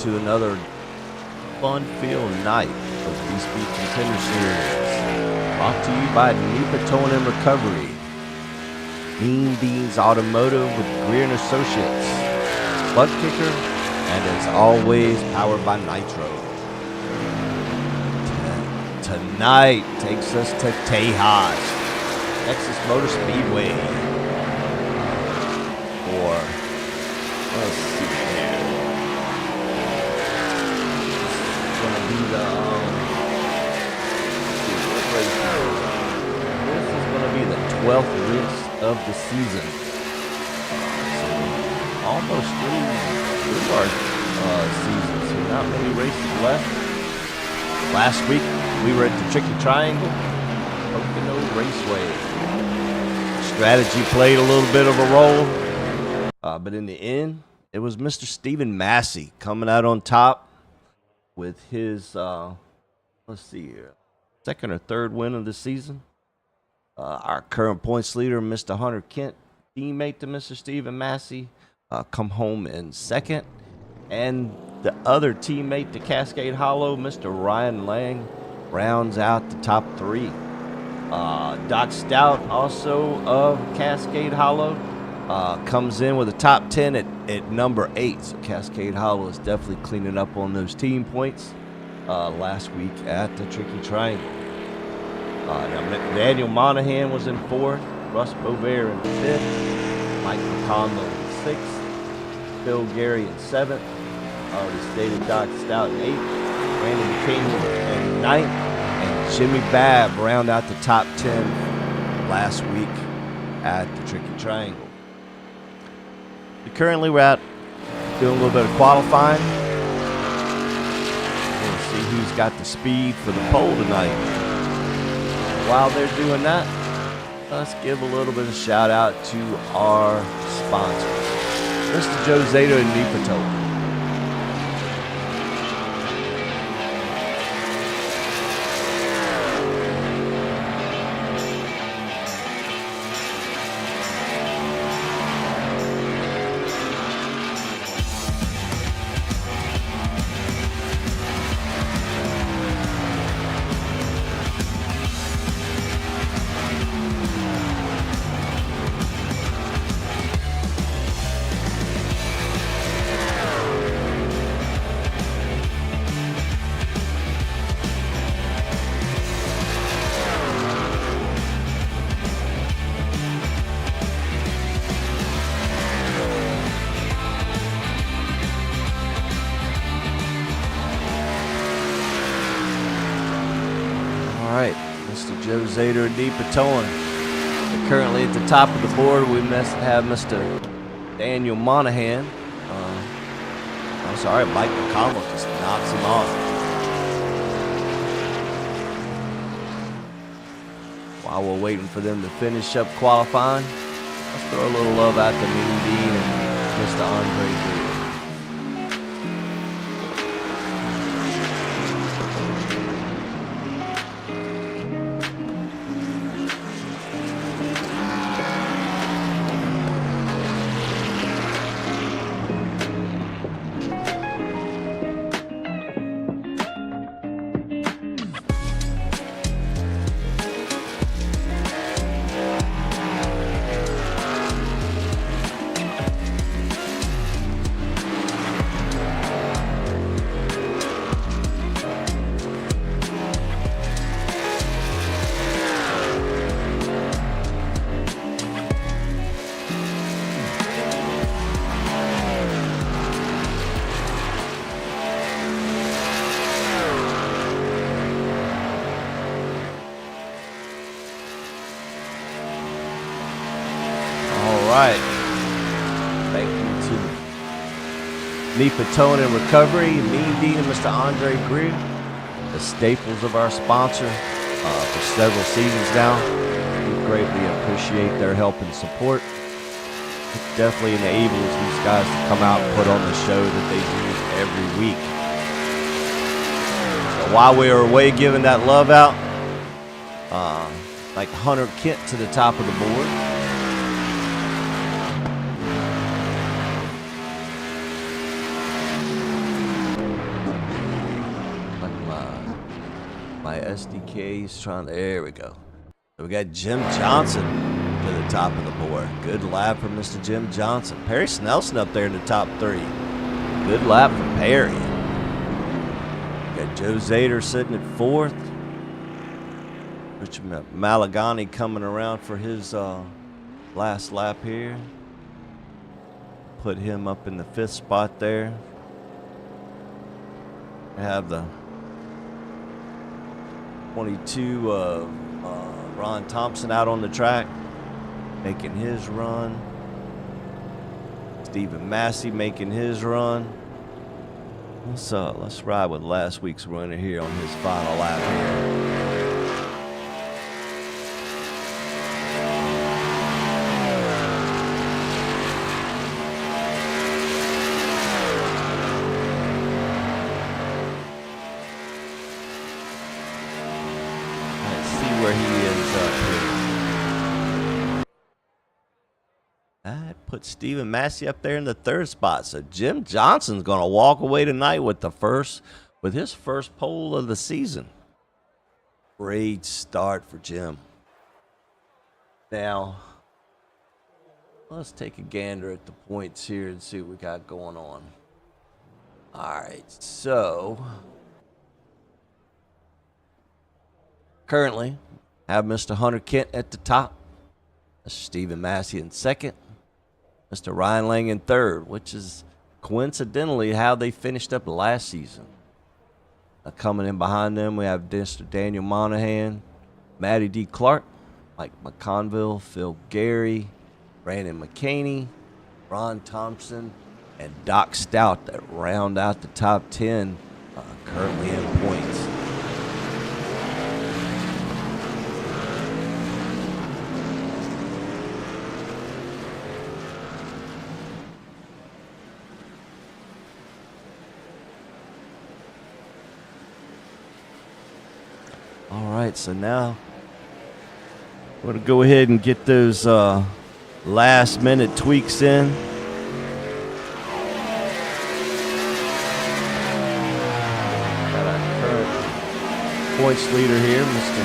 to another fun-filled night of VSpeed Contender Series. Brought to you by NEPA Towing and Recovery, Mean Beans Automotive with Greer & Associates, Butt Kicker, and as always, powered by Nitro. Tonight takes us to Tejas, Texas Motor Speedway. For, let's see here. This is going to be this is going to be the 12th race of the season. So almost through our season, so not many races left. Last week, we were at the Tricky Triangle, Pocono Raceway. Strategy played a little bit of a role, but in the end, it was Mr. Stephen Massey coming out on top with his, let's see here, second or third win of the season. Our current points leader, Mr. Hunter Kent, teammate to Mr. Stephen Massey, come home in second. And the other teammate to Cascade Hollow, Mr. Ryan Lang, rounds out the top three. Doc Stout, also of Cascade Hollow, comes in with a top 10 at number 8. So Cascade Hollow is definitely cleaning up on those team points last week at the Tricky Triangle. Now Daniel Monahan was in 4th, Russ Bovair in 5th, Mike McConville in 6th, Phil Gary in 7th, already stated Doc Stout in 8th, Brandon McCain in 9th, and Jimmy Babb round out the top 10 last week at the Tricky Triangle. Currently we're out doing a little bit of qualifying. We'll see who's got the speed for the pole tonight. While they're doing that, let's give a little bit of shout out to our sponsors, Mr. Joe Zeta and NEPA Towing. Alright, Mr. Joe Zader and NEPA Towing. Currently at the top of the board, we have Mr. Daniel Monahan. I'm sorry, Mike McConnell just knocks him off. While we're waiting for them to finish up qualifying, let's throw a little love out to Mean Dean and Mr. Andre Green. Alright, thank you to NEPA Towing and Recovery, Mean Dean and Mr. Andre Greer, the staples of our sponsor for several seasons now. We greatly appreciate their help and support. It definitely enables these guys to come out and put on the show that they do every week. So while we were away giving that love out, like Hunter Kent to the top of the board. SDK's trying to, there we go. So we got Jim Johnson to the top of the board. Good lap for Mr. Jim Johnson. Perry Snelson up there in the top 3. Good lap for Perry. Got Joe Zader sitting at 4th. Richard Malagani coming around for his last lap here. Put him up in the 5th spot there. I have the 22 Ron Thompson out on the track, making his run. Stephen Massey making his run. Let's ride with last week's runner here on his final lap here. Put Stephen Massey up there in the 3rd spot. So Jim Johnson's going to walk away tonight with his first pole of the season. Great start for Jim. Now, let's take a gander at the points here and see what we got going on. All right, so currently have Mr. Hunter Kent at the top. Stephen Massey in 2nd. Mr. Ryan Lang in 3rd, which is coincidentally how they finished up last season. Coming in behind them, we have Mr. Daniel Monahan, Matty D. Clark, Mike McConville, Phil Gary, Brandon McCaney, Ron Thompson, and Doc Stout that round out the top 10 currently in points. All right, so now we're going to go ahead and get those last-minute tweaks in. Got our current points leader here, Mr.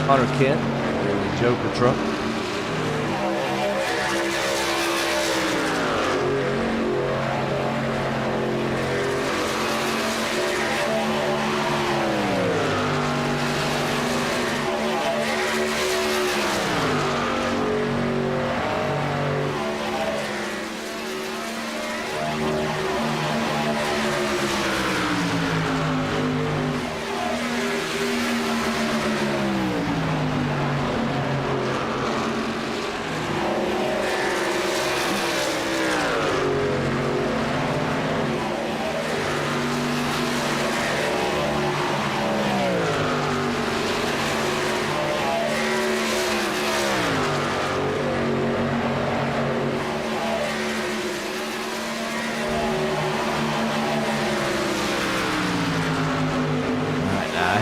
Hunter Kent, in the Joker truck.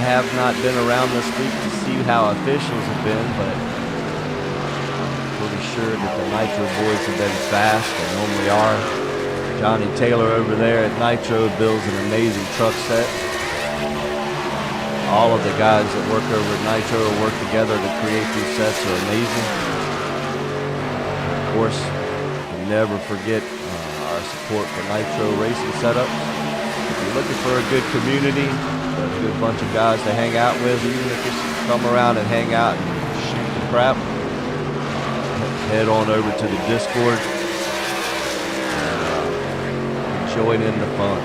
Have not been around this week to see how officials have been, but pretty sure that the Nitro boys have been fast. They normally are. Johnny Taylor over there at Nitro builds an amazing truck set. All of the guys that work over at Nitro work together to create these sets are amazing. Of course, we never forget our support for Nitro racing setups. If you're looking for a good community, a good bunch of guys to hang out with, even if you come around and hang out and shoot the crap, head on over to the Discord and join in the fun.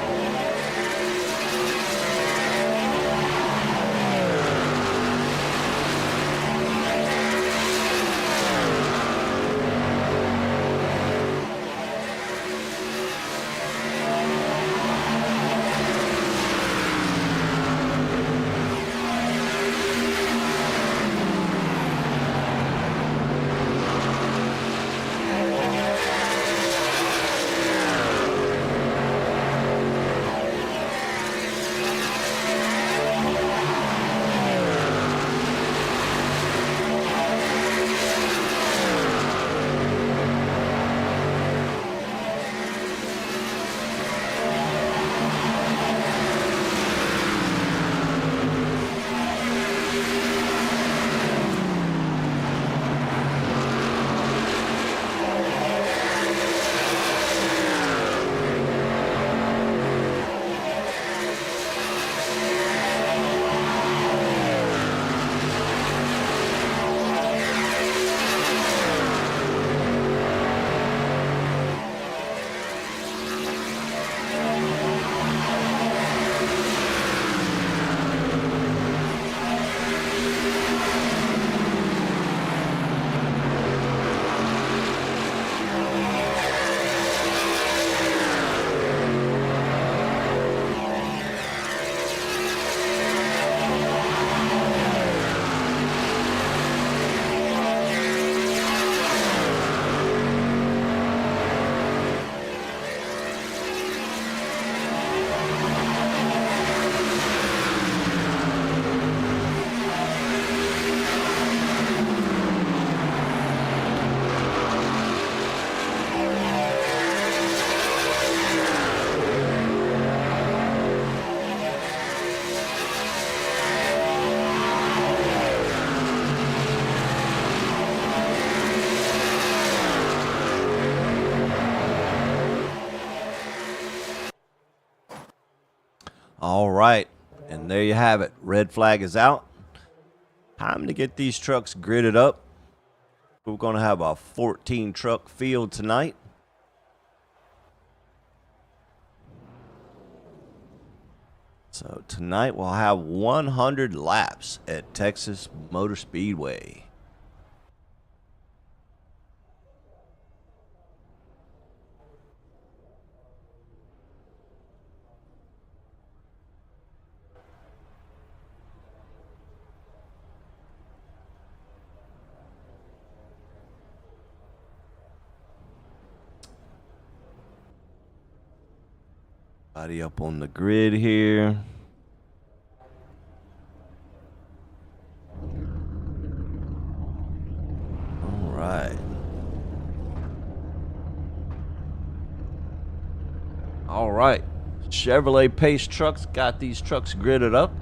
All right, and there you have it. Red flag is out. Time to get these trucks gridded up. We're going to have a 14 truck field tonight. So tonight we'll have 100 laps at Texas Motor Speedway. Body up on the grid here. All right. All right. Chevrolet Pace trucks got these trucks gridded up.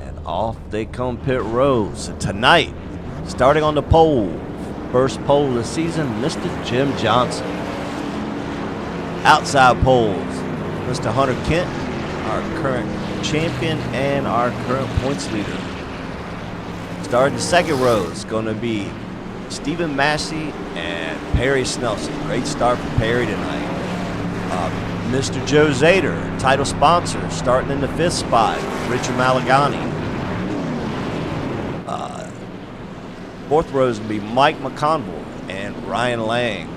And off they come pit road. So tonight, starting on the pole, first pole of the season, Mr. Jim Johnson. Outside poles, Mr. Hunter Kent, our current champion and our current points leader. Starting the second row is going to be Stephen Massey and Perry Snelson. Great start for Perry tonight. Mr. Joe Zader, title sponsor, starting in the fifth spot, Richard Malagani. Fourth row is going to be Mike McConville and Ryan Lang.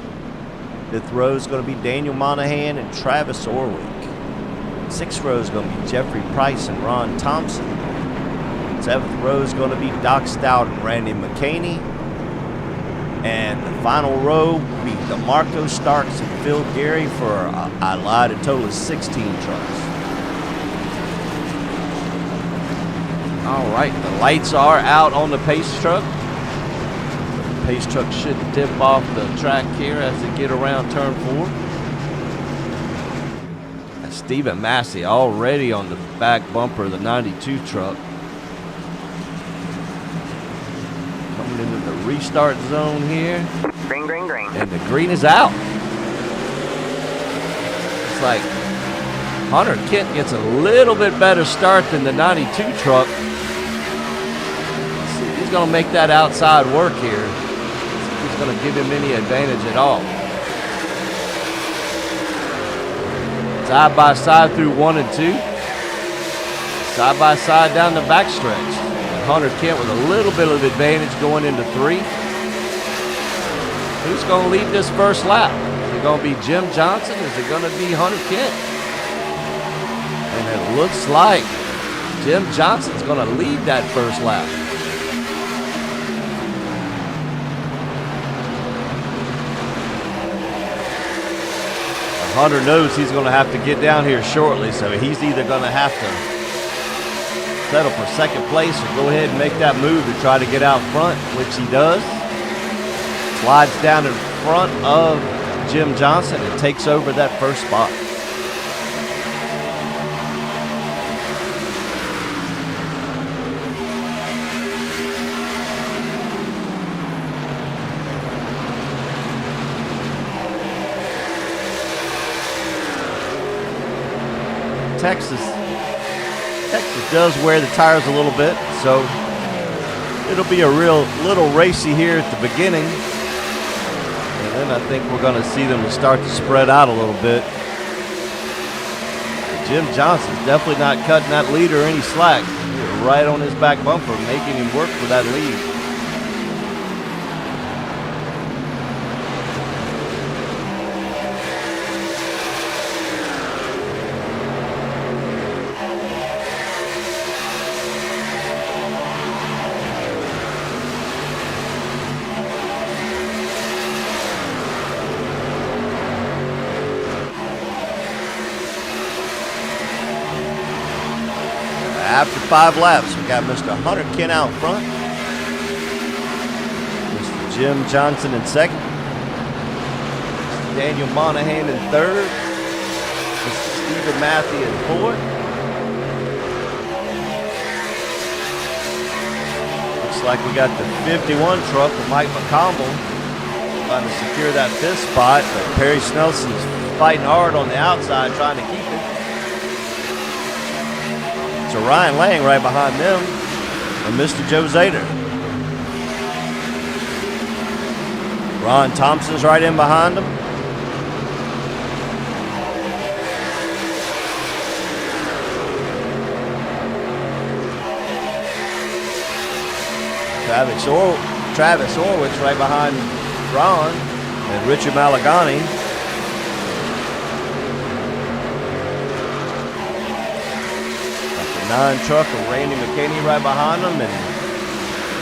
Fifth row is going to be Daniel Monahan and Travis Orwick. Sixth row is going to be Jeffrey Price and Ron Thompson. Seventh row is going to be Doc Stout and Randy McCaney. And the final row will be DeMarco Starks and Phil Gary for, I lied, a total of 16 trucks. All right, the lights are out on the Pace truck. Pace truck should dip off the track here as they get around turn 4. And Stephen Massey already on the back bumper of the 92 truck. Coming into the restart zone here. Green, green, green. And the green is out. It's like Hunter Kent gets a little bit better start than the 92 truck. He's going to make that outside work here. He's going to give him any advantage at all. Side by side through 1 and 2. Side by side down the backstretch. And Hunter Kent with a little bit of advantage going into 3. Who's going to lead this first lap? Is it going to be Jim Johnson? Is it going to be Hunter Kent? And it looks like Jim Johnson's going to lead that first lap. Hunter knows he's going to have to get down here shortly, so he's either going to have to settle for second place or go ahead and make that move to try to get out front, which he does. Slides down in front of Jim Johnson and takes over that first spot. Texas does wear the tires a little bit, so it'll be a little racy here at the beginning. And then I think we're going to see them start to spread out a little bit. Jim Johnson's definitely not cutting that leader any slack. He's right on his back bumper, making him work for that lead. After 5 laps, we got Mr. Hunter Kent out front, Mr. Jim Johnson in second, Mr. Daniel Monahan in third, Mr. Stephen Matthew in fourth. Looks like we got the 51 truck with Mike McConville trying to secure that 5th spot, but Perry Snelson's fighting hard on the outside, trying to keep it. So Ryan Lang right behind them, and Mr. Joe Zader. Ron Thompson's right in behind him. Travis Orwitz right behind Ron, and Richard Malagani. Got the 9 truck of Randy McKinney right behind him, and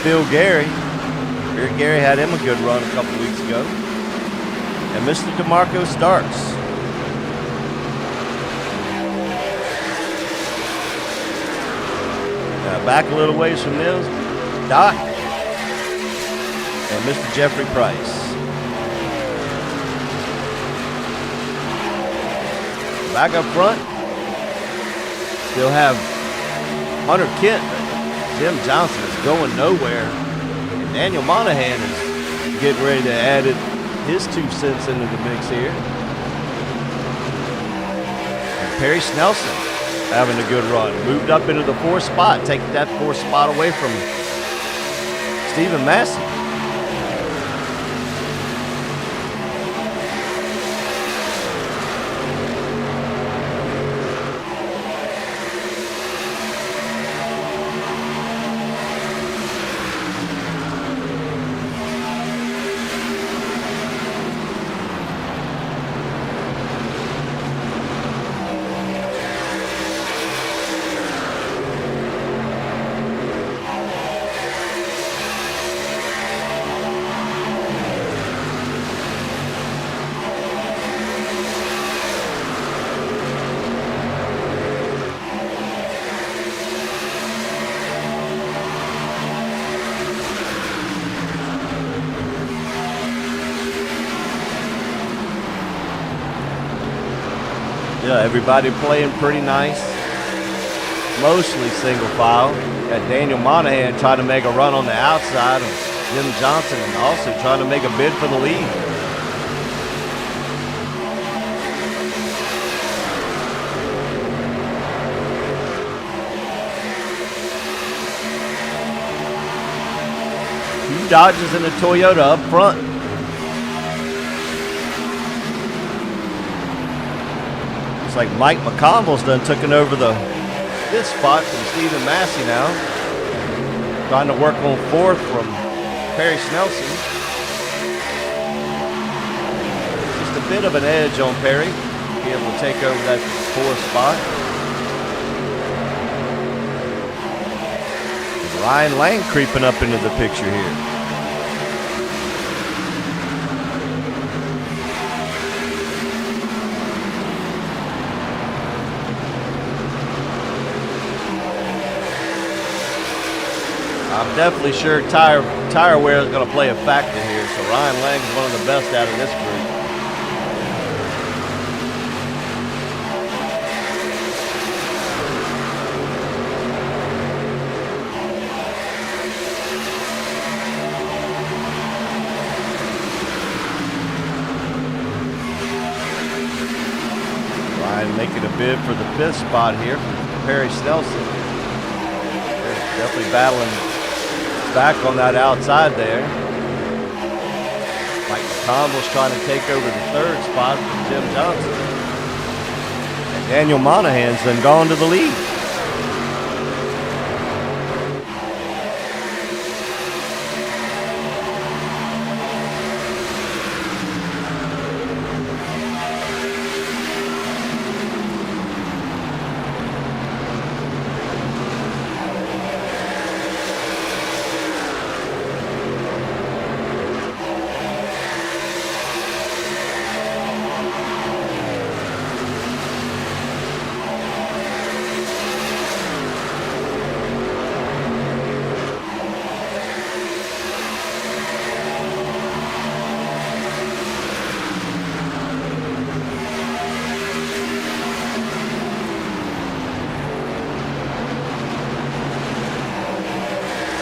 Phil Gary. Gary had him a good run a couple weeks ago. And Mr. DeMarco starts. Now back a little ways from this, Doc and Mr. Jeffrey Price. Back up front, still have Hunter Kent. Jim Johnson is going nowhere. And Daniel Monahan is getting ready to add his 2 cents into the mix here. And Perry Snelson having a good run. Moved up into the 4th spot, taking that 4th spot away from Stephen Massey. Yeah, everybody playing pretty nice. Mostly single file. Got Daniel Monahan trying to make a run on the outside of Jim Johnson, and also trying to make a bid for the lead. Two Dodges and a Toyota up front. Looks like Mike McConville's done taken over this spot from Stephen Massey now. Trying to work on 4th from Perry Snelson. Just a bit of an edge on Perry. Be able to take over that 4th spot. Ryan Lang creeping up into the picture here. I'm definitely sure tire wear is going to play a factor here. So Ryan Lang is one of the best out of this group. Ryan making a bid for the 5th spot here from Perry Snelson. They're definitely battling back on that outside there. Mike McConville's trying to take over the 3rd spot from Jim Johnson. And Daniel Monahan's then gone to the lead.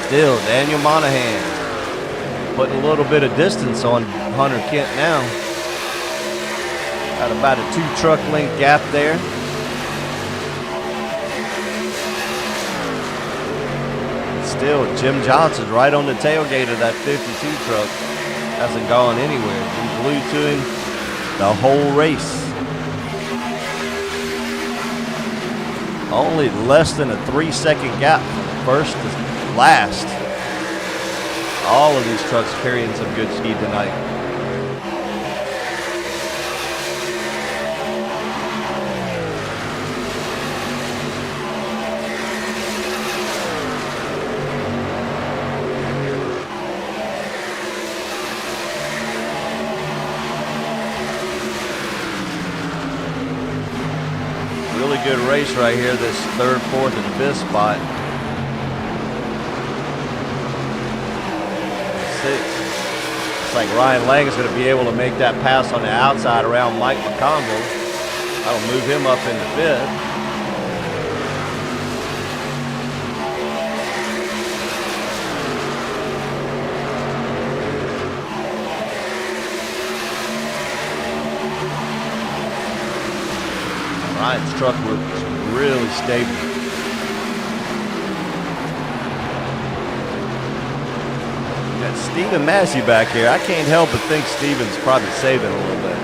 Still, Daniel Monahan putting a little bit of distance on Hunter Kent now. Got about a 2 truck length gap there. Still, Jim Johnson's right on the tailgate of that 52 truck. Hasn't gone anywhere. Been glued to him the whole race. Only less than a 3-second gap from first to last. All of these trucks carrying some good speed tonight. Really good race right here, this 3rd, 4th, and 5th spot. 6. Looks like Ryan Lang is going to be able to make that pass on the outside around Mike McConville. That'll move him up into 5th. Ryan's truck looks really stable. Got Steven Massey back here. I can't help but think Steven's probably saving a little bit.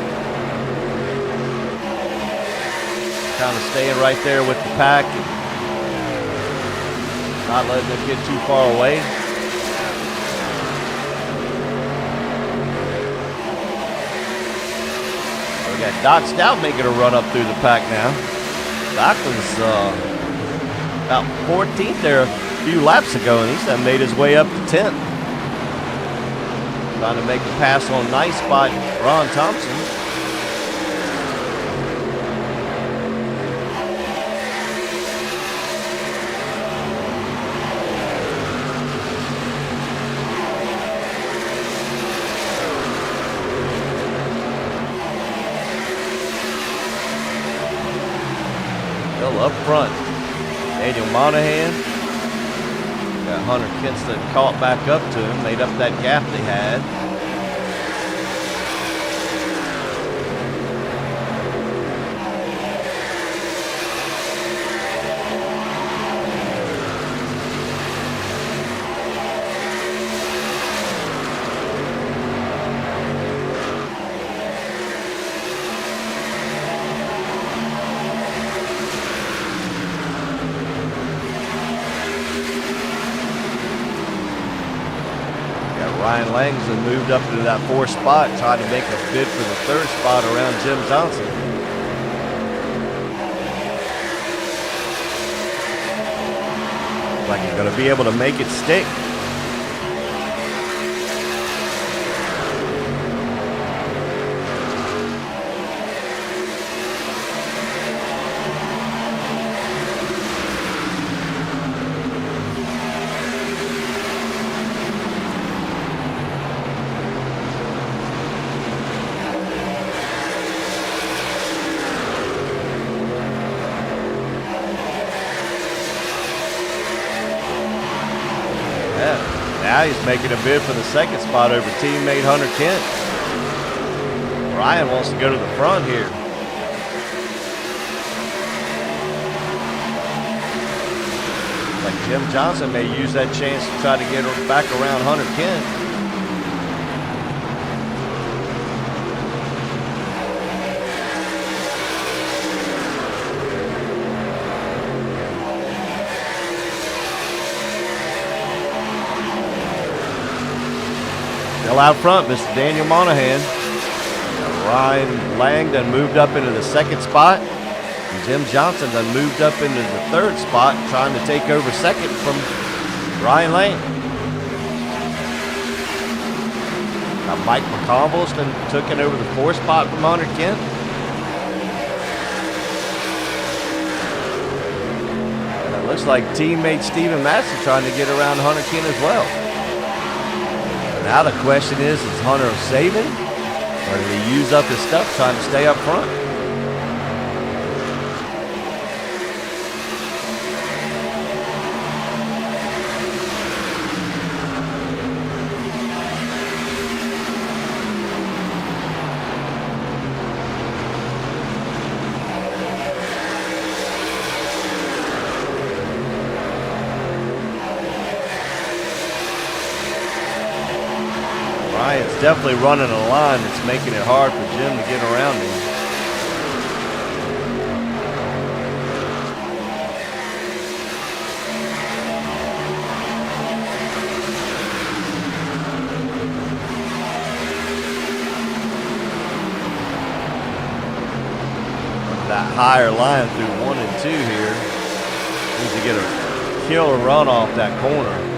Kind of staying right there with the pack and not letting them get too far away. We got Doc Stout making a run up through the pack now. Doc was about 14th there a few laps ago, and he's made his way up to 10th. Trying to make a pass on nice spot, Ron Thompson. Up front, Daniel Monahan. Got Hunter Kinston caught back up to him, made up that gap they had. Ryan Langston moved up into that 4th spot, trying to make a bid for the 3rd spot around Jim Johnson. Like he's going to be able to make it stick. Now he's making a bid for the 2nd spot over teammate Hunter Kent. Ryan wants to go to the front here. Like Jim Johnson may use that chance to try to get back around Hunter Kent. Still out front, Mr. Daniel Monahan. Ryan Lang done moved up into the 2nd spot. And Jim Johnson done moved up into the 3rd spot, trying to take over 2nd from Ryan Lang. Now Mike McConville's done taken over the 4th spot from Hunter Kent. And it looks like teammate Steven Massey trying to get around Hunter Kent as well. Now the question is Hunter saving, or did he use up his stuff trying to stay up front? Ryan's definitely running a line that's making it hard for Jim to get around him. That higher line through 1 and 2 here. Needs to get a killer run off that corner.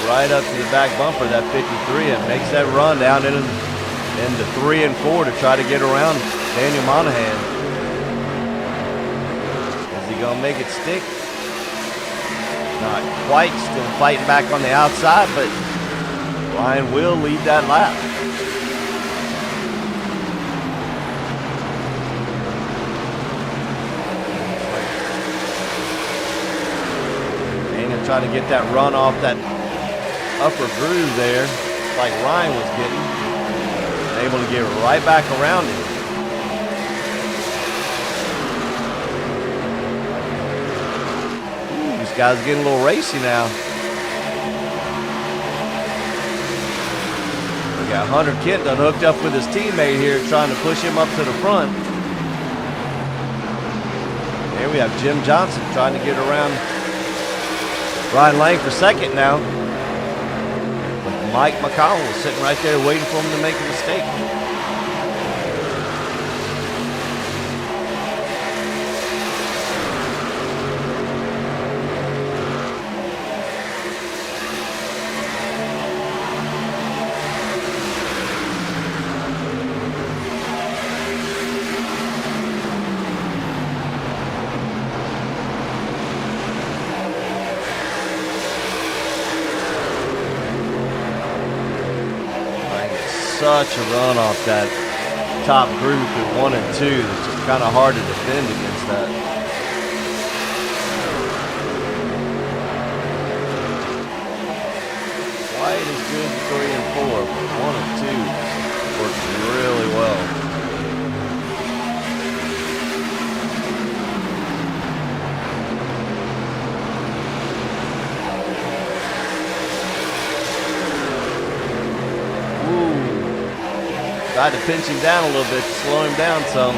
Right up to the back bumper, that 53, and makes that run down into 3 and 4 to try to get around Daniel Monahan. Is he gonna make it stick? Not quite, still fighting back on the outside, but Ryan will lead that lap. Daniel trying to get that run off that upper groove there, like Ryan was getting, able to get right back around him. Ooh, these guys are getting a little racy now. We got Hunter Kent done hooked up with his teammate here, trying to push him up to the front. Here we have Jim Johnson trying to get around Ryan Lang for second now. Mike McConnell was sitting right there waiting for him to make a mistake. Such a run off that top group at 1 and 2. It's just kind of hard to defend against that. Quite as good 3 and 4, but 1 and 2 works really well. Tried to pinch him down a little bit, slow him down some.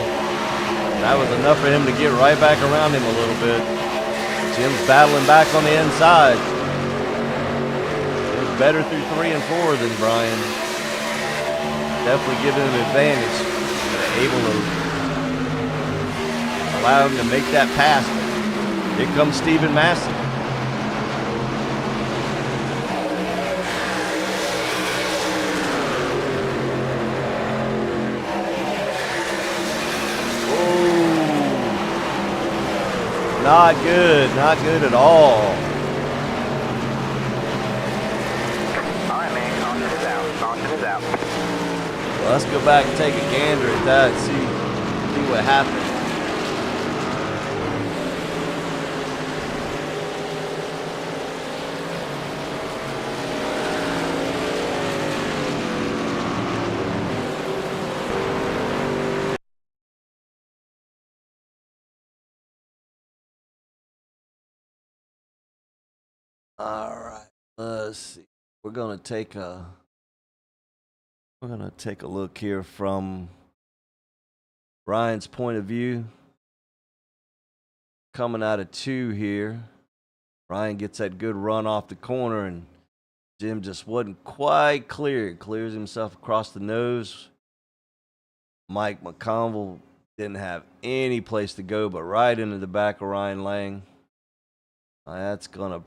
That was enough for him to get right back around him a little bit. Jim's battling back on the inside. He's better through 3 and 4 than Brian. Definitely giving him an advantage. Able to allow him to make that pass. Here comes Stephen Massey. Not good at all. All right, man, caution is out, caution is out. Well, let's go back and take a gander at that and see what happened. All right, let's see. We're gonna take a look here from Ryan's point of view. Coming out of 2 here, Ryan gets that good run off the corner, and Jim just wasn't quite clear. Clears himself across the nose. Mike McConville didn't have any place to go but right into the back of Ryan Lang. That's gonna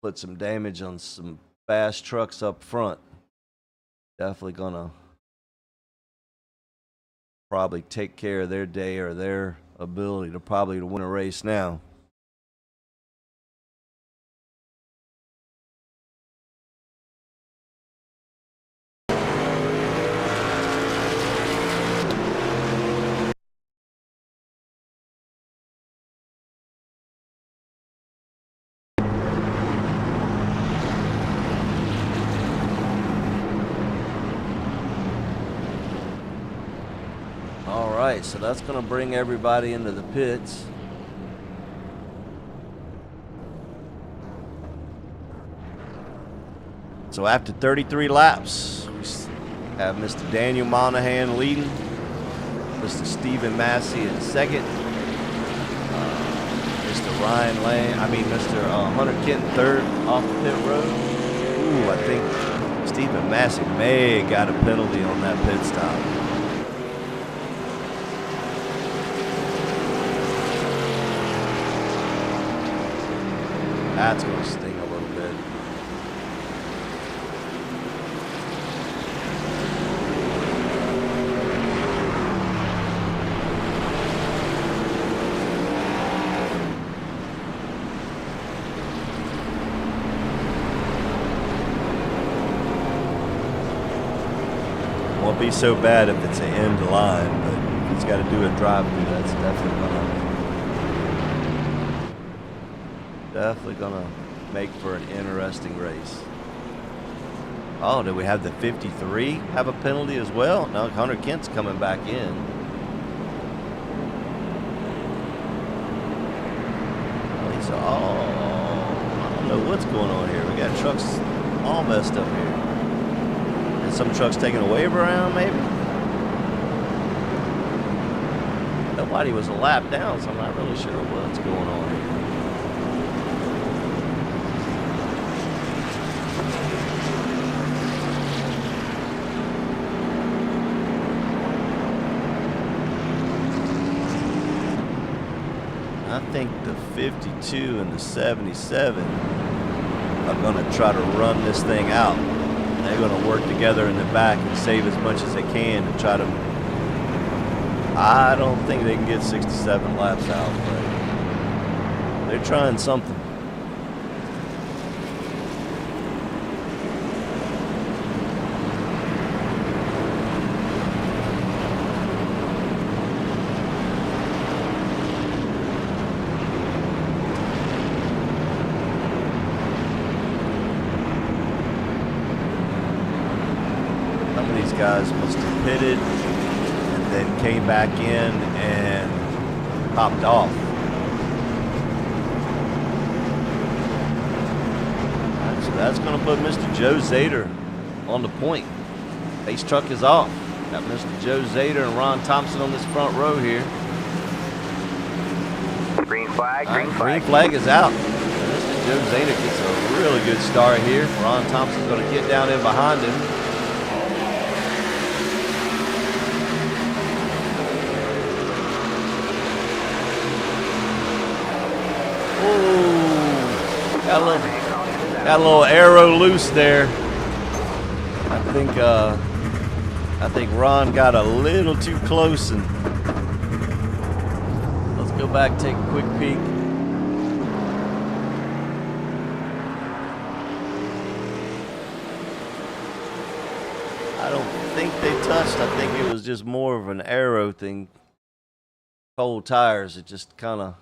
put some damage on some fast trucks up front. Definitely gonna probably take care of their day or their ability to probably to win a race now. All right, so that's going to bring everybody into the pits. So after 33 laps, we have Mr. Daniel Monahan leading, Mr. Stephen Massey in second, Mr. Ryan Lane, Mr. Hunter Kent third off the pit road. Ooh, I think Stephen Massey may have got a penalty on that pit stop. That's going to sting a little bit. Won't be so bad if it's an end line, but if it's got to do a drive-through, that's definitely gonna make for an interesting race. Oh, did we have the 53 have a penalty as well? No, Hunter Kent's coming back in. I don't know what's going on here. We got trucks all messed up here. And some trucks taking a wave around, maybe? Nobody was a lap down, so I'm not really sure what's going on here. I think the 52 and the 77 are going to try to run this thing out. They're going to work together in the back and save as much as they can and try to... I don't think they can get 67 laps out, but they're trying something. Guys must have pitted and then came back in and popped off. So that's going to put Mr. Joe Zader on the point. Base truck is off. Got Mr. Joe Zader and Ron Thompson on this front row here. Green flag, green flag is out. Mr. Joe Zader gets a really good start here. Ron Thompson's going to get down in behind him. Got a little arrow loose there. I think Ron got a little too close, and let's go back, take a quick peek. I don't think they touched. I think it was just more of an arrow thing. Cold tires, it just kind of...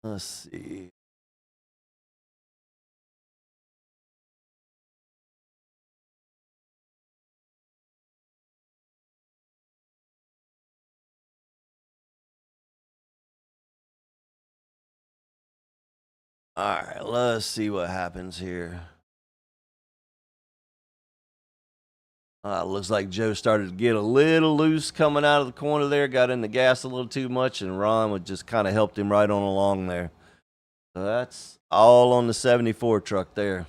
Let's see. All right, let's see what happens here. Looks like Joe started to get a little loose coming out of the corner there, got in the gas a little too much, and Ron would just kind of helped him right on along there. So that's all on the 74 truck there.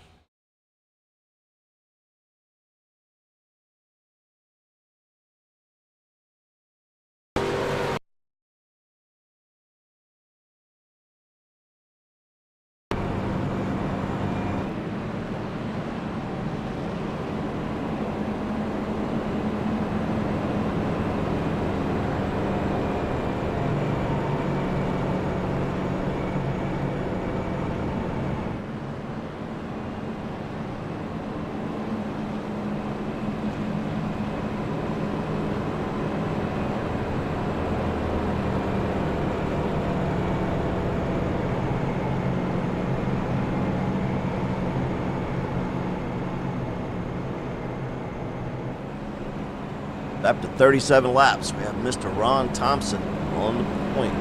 After 37 laps, we have Mr. Ron Thompson on the point.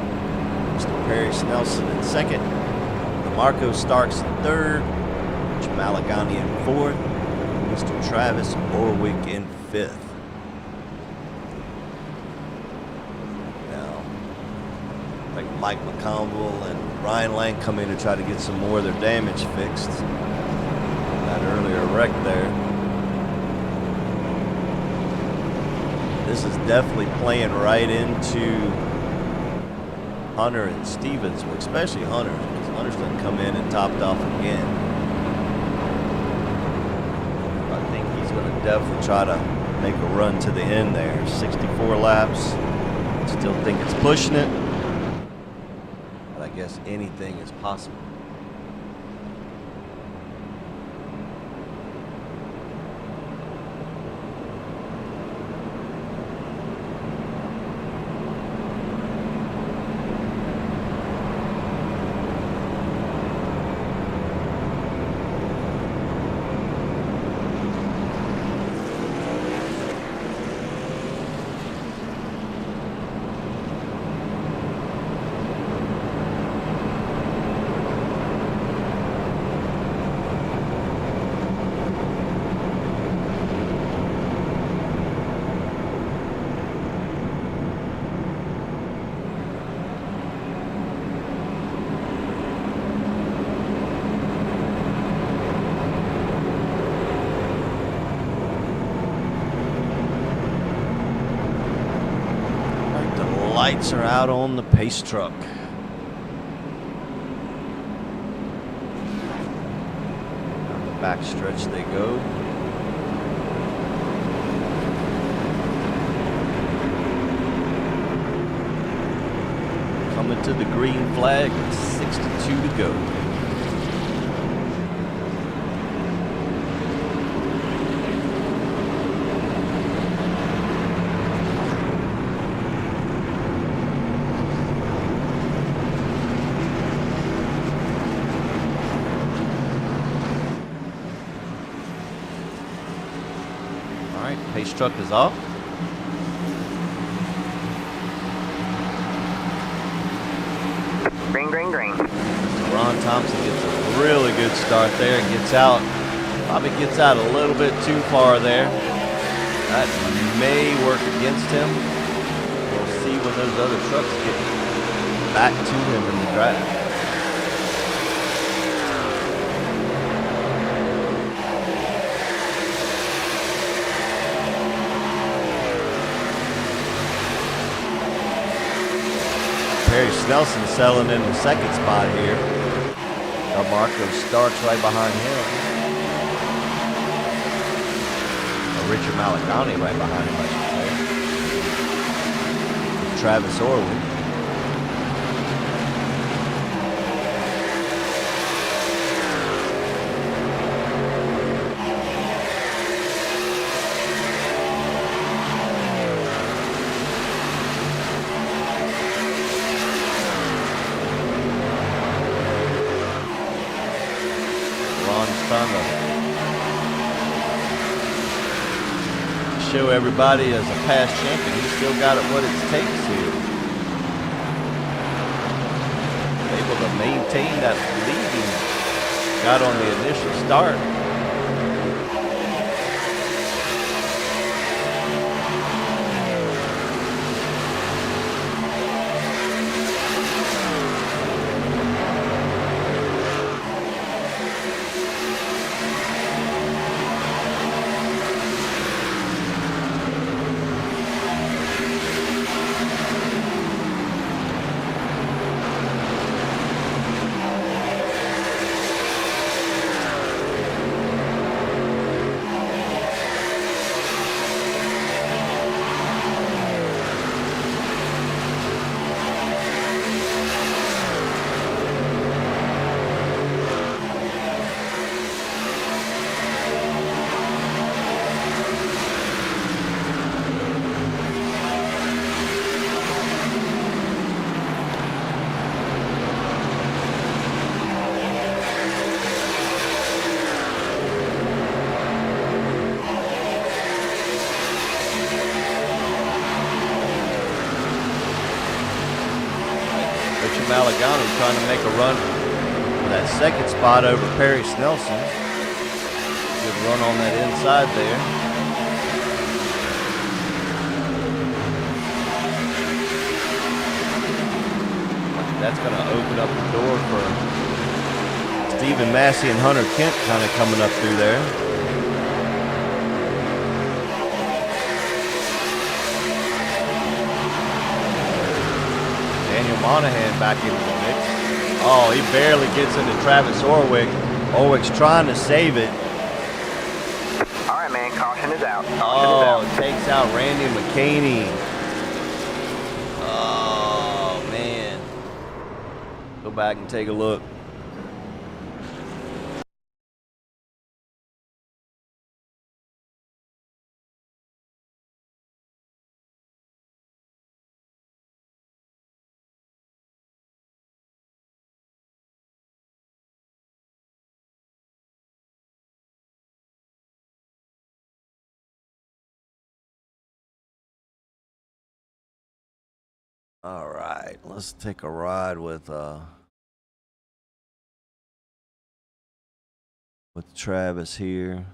Mr. Perry Snelson in second. Marco Starks in third, Rich Malagani in fourth, Mr. Travis Orwick in fifth. Now, like Mike McConville and Ryan Lang come in to try to get some more of their damage fixed. That earlier wreck there. This is definitely playing right into Hunter and Stevens, especially Hunter, because Hunter's done come in and topped off again. I think he's going to definitely try to make a run to the end there. 64 laps. Still think it's pushing it, but I guess anything is possible. Lights are out on the pace truck. Down the back stretch they go. Coming to the green flag, 62 to go. Pace truck is off. Green, green, green. Ron Thompson gets a really good start there and gets out. Probably gets out a little bit too far there. That may work against him. We'll see when those other trucks get back to him in the drive. Harry Snelson selling in the second spot here. Marco Starks right behind him. Richard Malagani right behind him, I should say. Travis Orwin. Show everybody as a past champion, he's still got it what it takes here. Able to maintain that lead he got on the initial start. Malagani trying to make a run for that second spot over Perry Snelson. Good run on that inside there. That's going to open up the door for Stephen Massey and Hunter Kent kind of coming up through there. Daniel Monahan back into the mix. Oh, he barely gets into Travis Orwick. Orwick's trying to save it. All right, man. Caution is out. Oh, it takes out Randy McCaney. Oh, man. Go back and take a look. All right, let's take a ride with Travis here.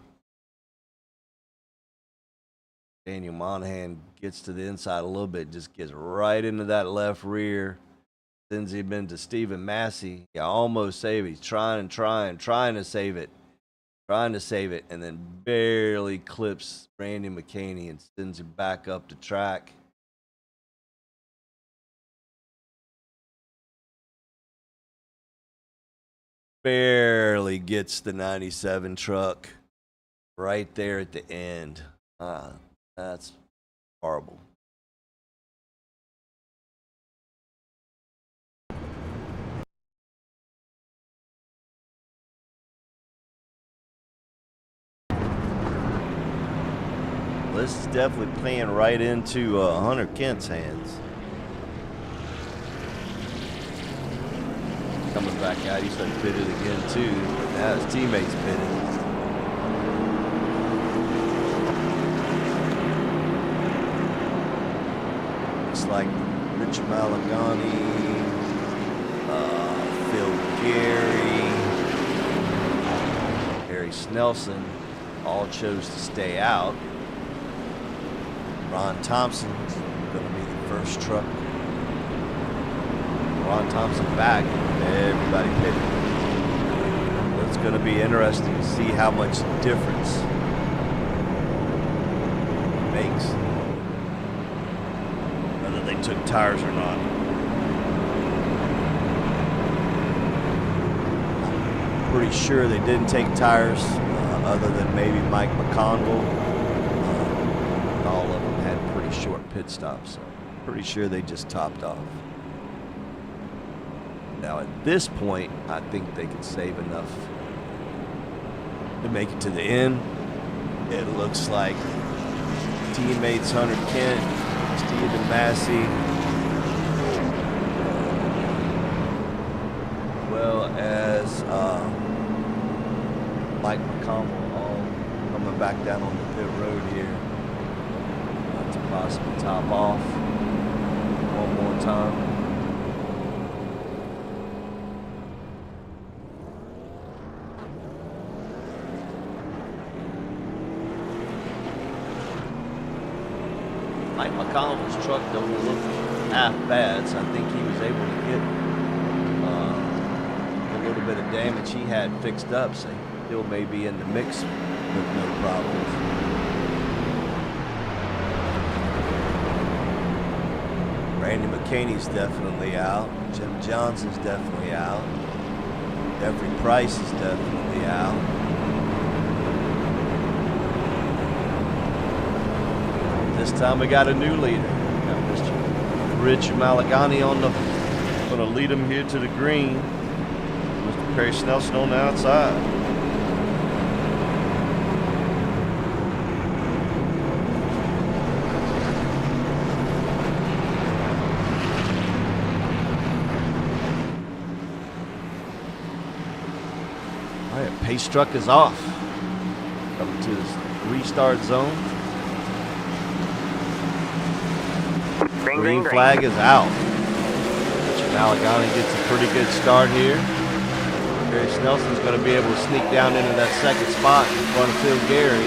Daniel Monahan gets to the inside a little bit, just gets right into that left rear. Sends him into Stephen Massey. Yeah, almost save it. He's trying to save it. Trying to save it, and then barely clips Randy McCaney and sends him back up the track. Barely gets the 97 truck right there at the end. That's horrible. This is definitely playing right into Hunter Kent's hands. Coming back out, he's done pitted again too. Now his teammates pitted. Looks like Rich Malagani, Phil Gary, Harry Snelson all chose to stay out. Ron Thompson going to be the first truck. Ron Thompson back. Everybody pitted. It's going to be interesting to see how much difference it makes, whether they took tires or not. Pretty sure they didn't take tires, other than maybe Mike McConville. All of them had pretty short pit stops, so pretty sure they just topped off. Now at this point, I think they can save enough to make it to the end. It looks like teammates Hunter Kent, Stephen Massey, as well as Mike McConville all coming back down on the pit road here to possibly top off one more time. Mike McConnell's truck don't look half bad, so I think he was able to get a little bit of damage he had fixed up, so he still may be in the mix with no problems. Randy McCaney's definitely out. Jim Johnson's definitely out. Jeffrey Price is definitely out. This time we got a new leader. We got Mr. Rich Malagani on the, going to lead him here to the green. Mr. Perry Snelson on the outside. All right, pace truck is off. Coming to the restart zone. Green flag is out. Rich Malagani gets a pretty good start here. Perry Snelson's going to be able to sneak down into that second spot in front of Phil Gary.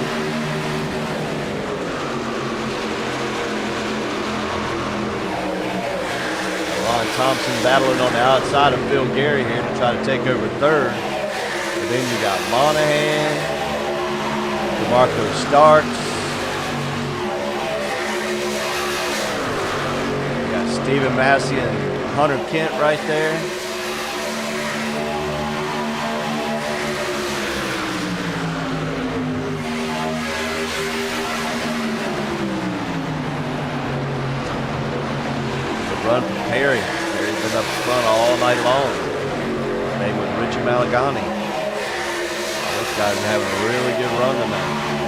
Ron Thompson battling on the outside of Phil Gary here to try to take over third. And then you got Monahan, DeMarco Starks. You got Stephen Massey and Hunter Kent right there. Run for Perry. Perry's been up front all night long. Name with Richie Malagani. Those guys are having a really good run tonight.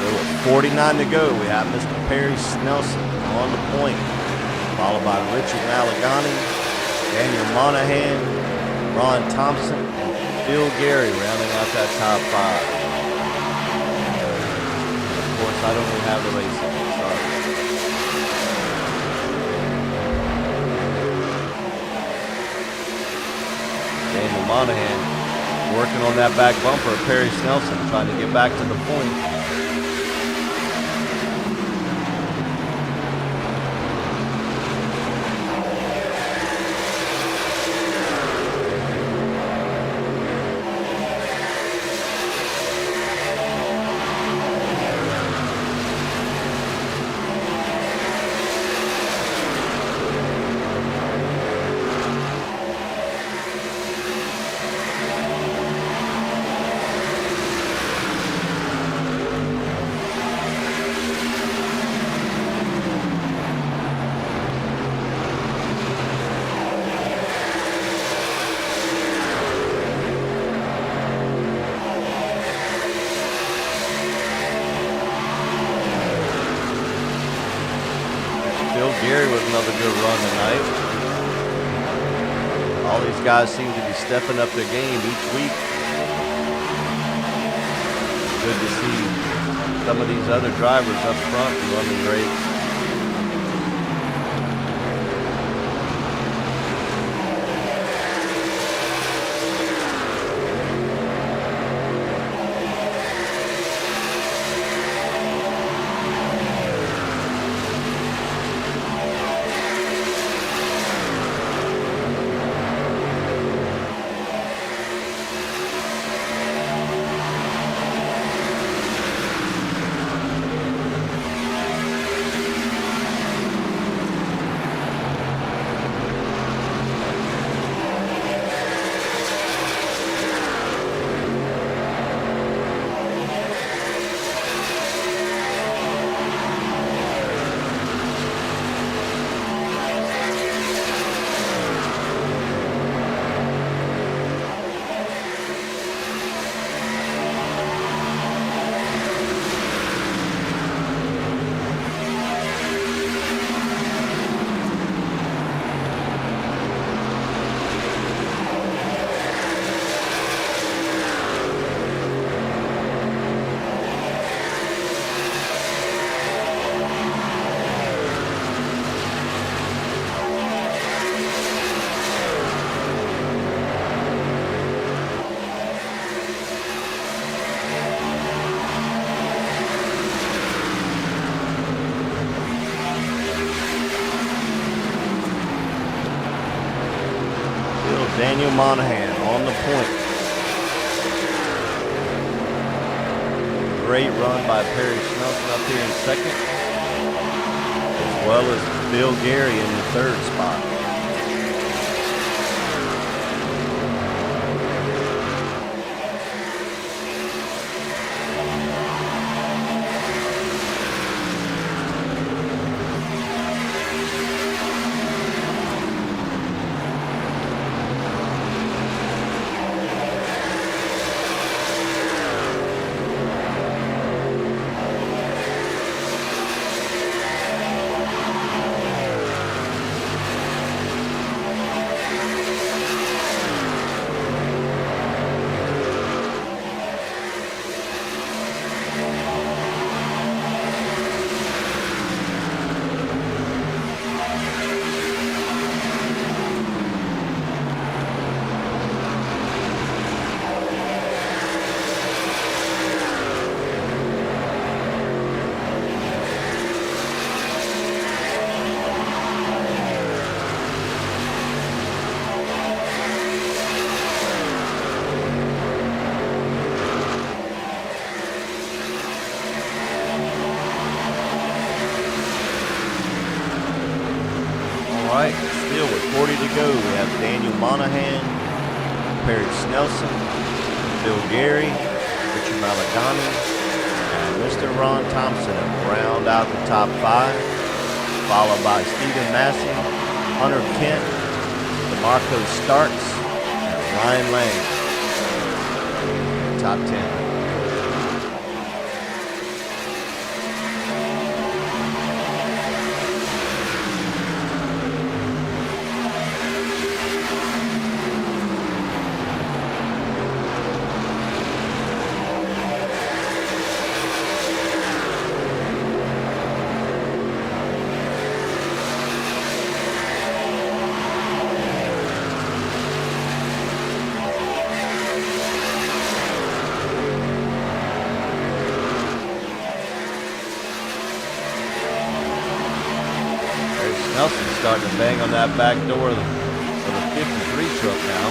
With 49 to go, we have Mr. Perry Snelson on the point, followed by Richard Malagani, Daniel Monahan, Ron Thompson, and Phil Gary rounding out that top five. Of course, I don't even have the racing. Sorry. Daniel Monahan working on that back bumper of Perry Snelson, trying to get back to the point. Gary with another good run tonight. All these guys seem to be stepping up their game each week. Good to see some of these other drivers up front running great. Monahan on the point. Great run by Perry Snelson up here in second, as well as Bill Gary in the third spot. Still with 40 to go, we have Daniel Monahan, Perry Snelson, Bill Gary, Richard Malagani, and Mr. Ron Thompson have round out the top 5, followed by Stephen Massey, Hunter Kent, DeMarco Starks, and Ryan Lang. Top 10. Nelson's starting to bang on that back door of the 53 truck now.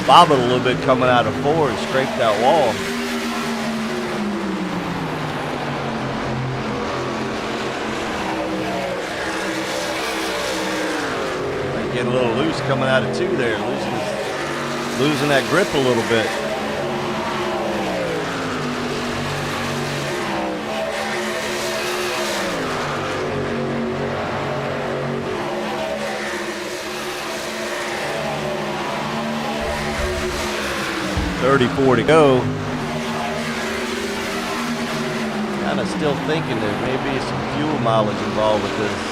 Bobbled a little bit coming out of 4 and scraped that wall. Getting a little loose coming out of 2 there, losing that grip a little bit. .34 to go. Kind of still thinking there may be some fuel mileage involved with this.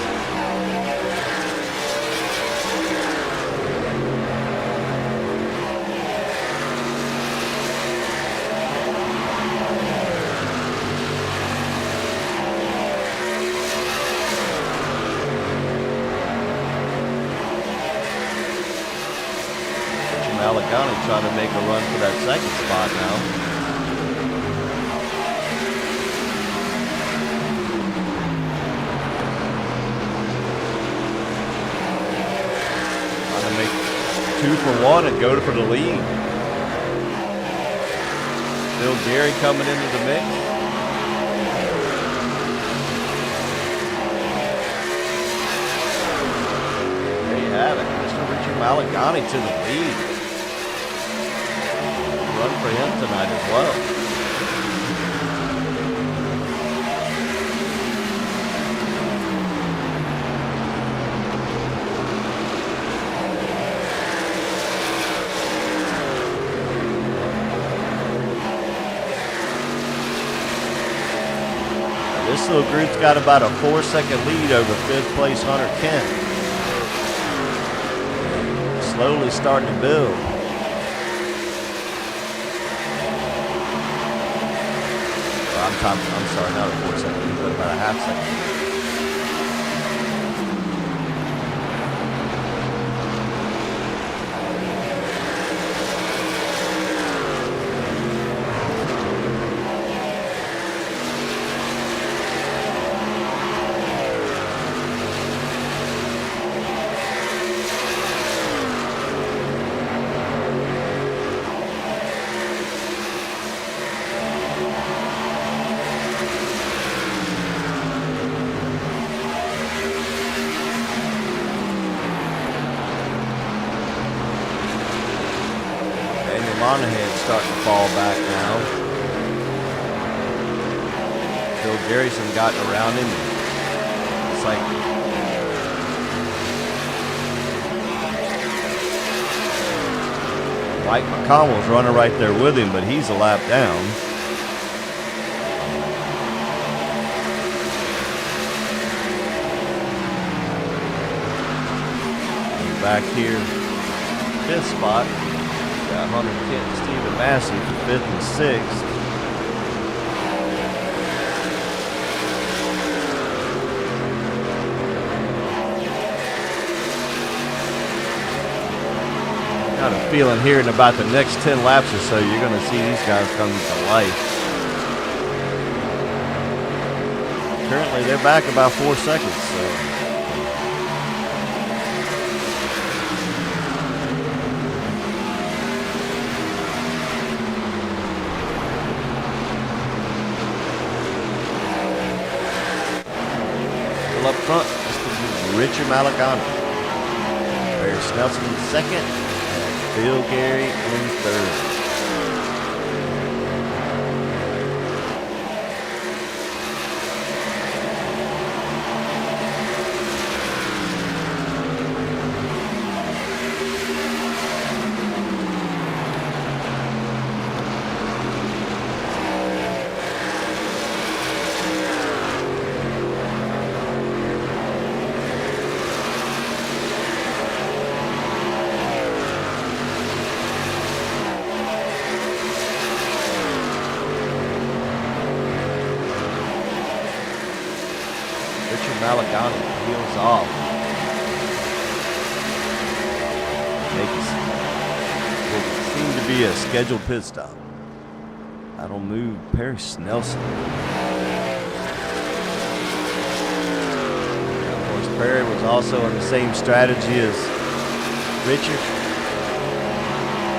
Malagani trying to make a run for that second spot now. Trying to make 2 for 1 and go for the lead. Still Gary coming into the mix. There you have it. Mr. Richard Malagani to the lead. Run for him tonight as well. This little group's got about a 4-second lead over 5th place Hunter Kent. Slowly starting to build. I'm sorry, not a 4-second lead, but about a half-second lead. Monahan's starting to fall back now. Bill Garrison gotten around him. It's like Mike McConnell's running right there with him, but he's a lap down. And back here, 5th spot. Got Hunter Kent and Stephen Massey for 5th and 6th. Got a feeling here in about the next 10 laps or so, you're going to see these guys come to life. Currently, they're back about 4 seconds, so. Up front, Mr. Richard Malagani. Barry Snelson in 2nd, and Phil Gary in 3rd. Malagani peels off. Makes what would seem to be a scheduled pit stop. That'll move Perry Snelson. Of course, Perry was also in the same strategy as Richard.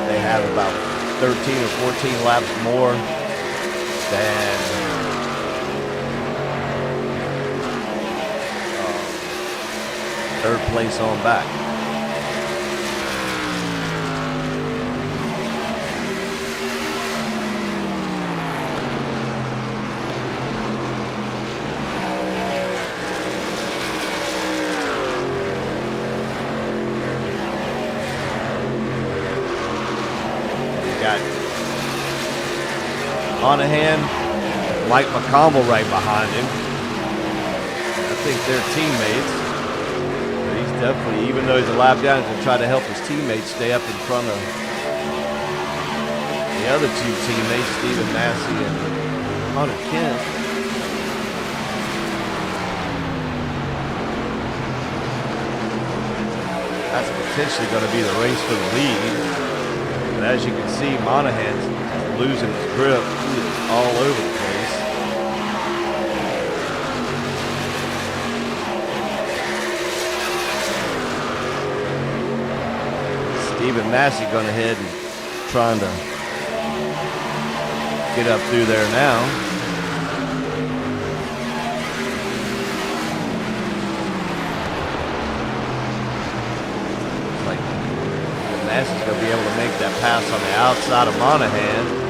They have about 13 or 14 laps more than 3rd place on back. You got Monahan, Mike McCombel right behind him. I think they're teammates. Definitely, even though he's a lap down, he's going to try to help his teammates stay up in front of the other 2 teammates, Stephen Massey and Hunter Kent. That's potentially going to be the race for the lead. But as you can see, Monahan's losing his grip. He is all over the place. Stephen Massey going ahead and trying to get up through there now. Like Massey's going to be able to make that pass on the outside of Monahan.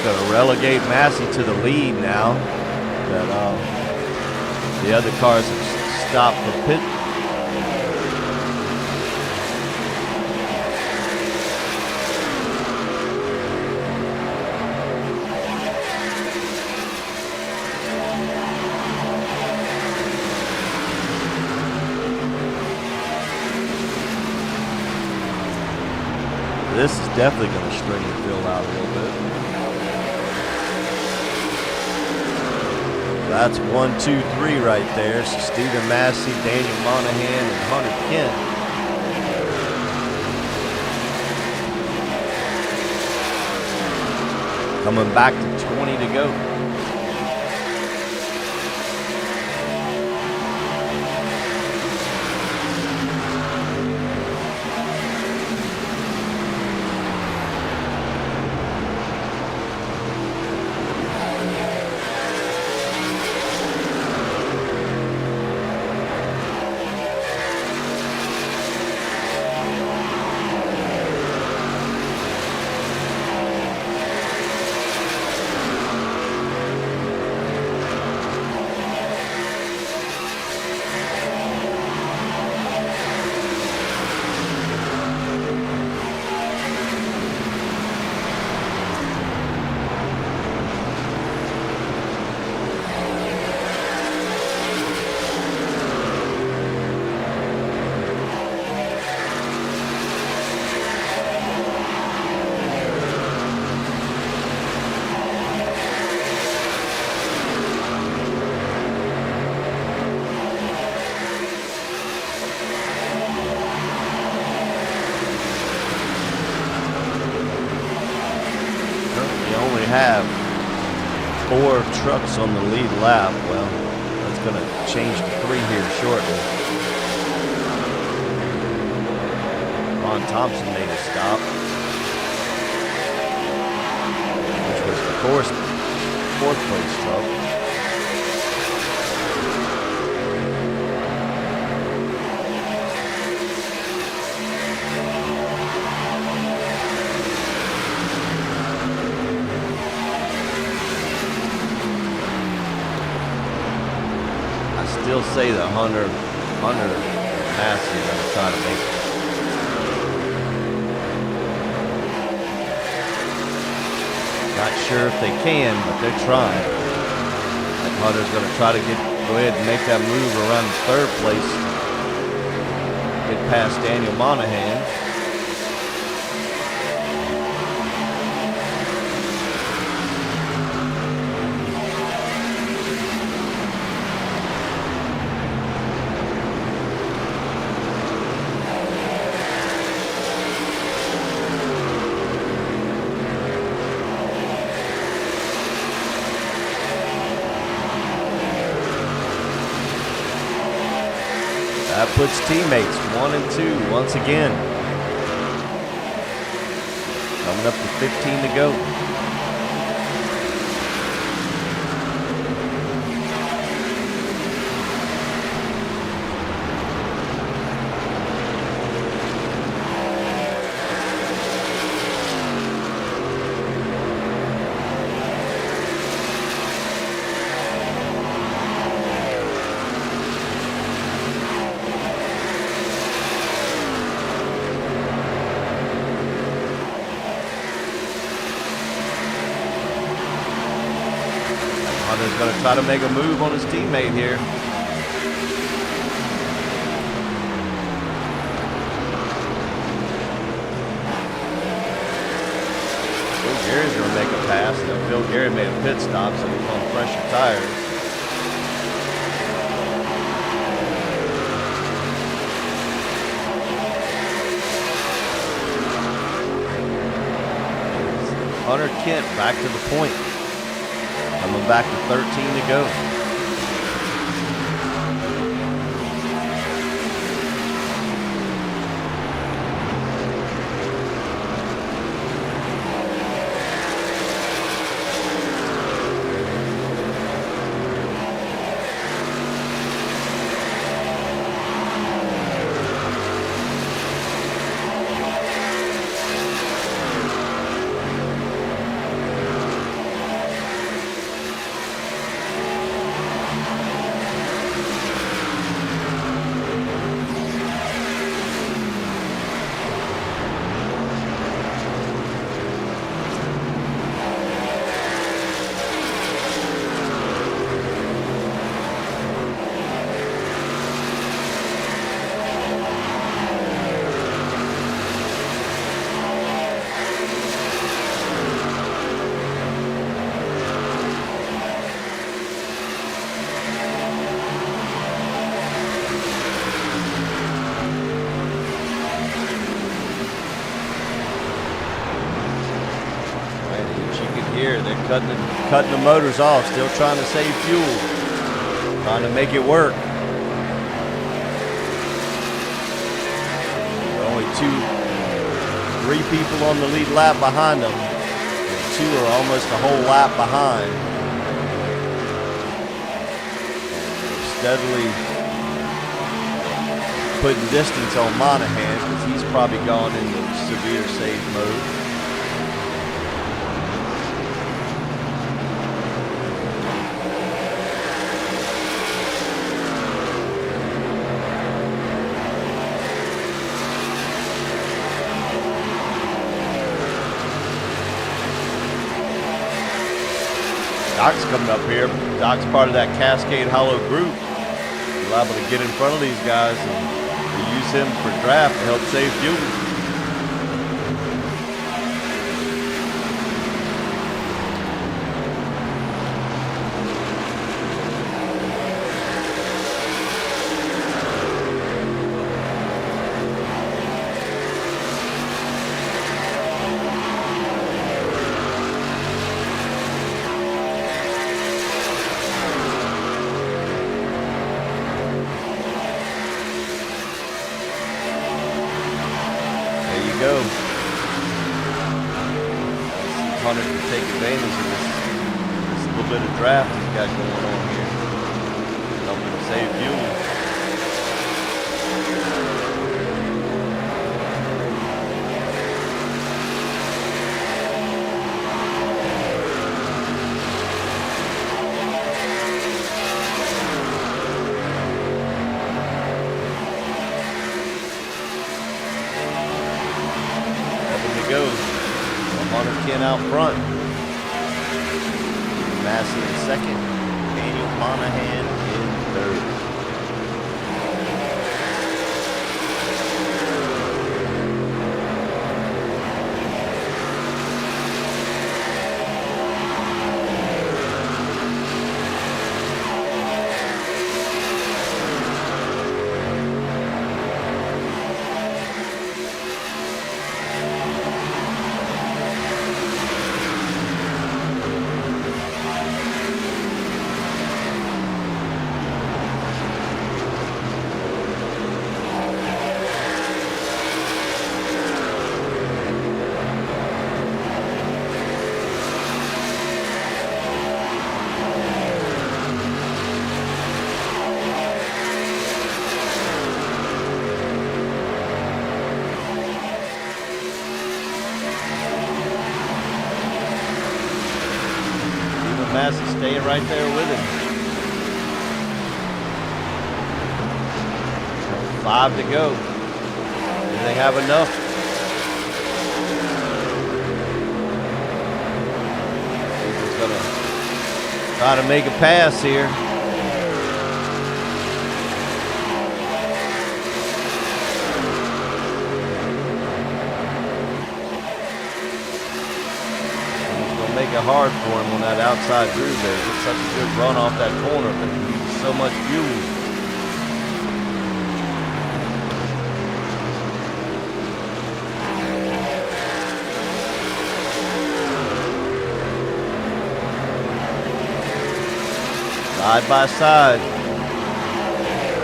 Going to relegate Massey to the lead now that the other cars have stopped for pit. This is definitely going to string the field out a little bit. That's 1, 2, 3 right there. So Stephen Massey, Daniel Monahan, and Hunter Kent. Coming back to 20 to go. Have 4 trucks on the lead lap. Well, that's going to change to 3 here shortly. Ron Thompson made a stop, which was, of course, 4th place truck. Still say that Hunter Massey is going to try to make it. Not sure if they can, but they're trying. And Hunter's going to try to go ahead and make that move around the 3rd place. Get past Daniel Monahan. That puts teammates 1 and 2 once again. Coming up to 15 to go. Hunter's going to try to make a move on his teammate here. Gary's going to make a pass. Now, Phil Gary made a pit stop, so he's on fresher tires. Hunter Kent back to the point. Coming back to 13 to go. Cutting the motors off, still trying to save fuel, trying to make it work. Only 3 people on the lead lap behind them. And 2 are almost a whole lap behind. Steadily putting distance on Monahan because he's probably gone into severe save mode. Doc's coming up here. Doc's part of that Cascade Hollow group. He's liable to get in front of these guys and use him for draft to help save fuel. Hunter can take advantage of this little bit of draft he's got going on here. Helping to save fuel. Helping to go. Hunter Kent out front. Massey in second. Daniel Monahan in third. Massey staying right there with him. 5 to go. Do they have enough? He's gonna Try to make a pass here. He's going to make it hard for him on that outside groove there. He gets such a good run off that corner, but he uses so much fuel. Side by side,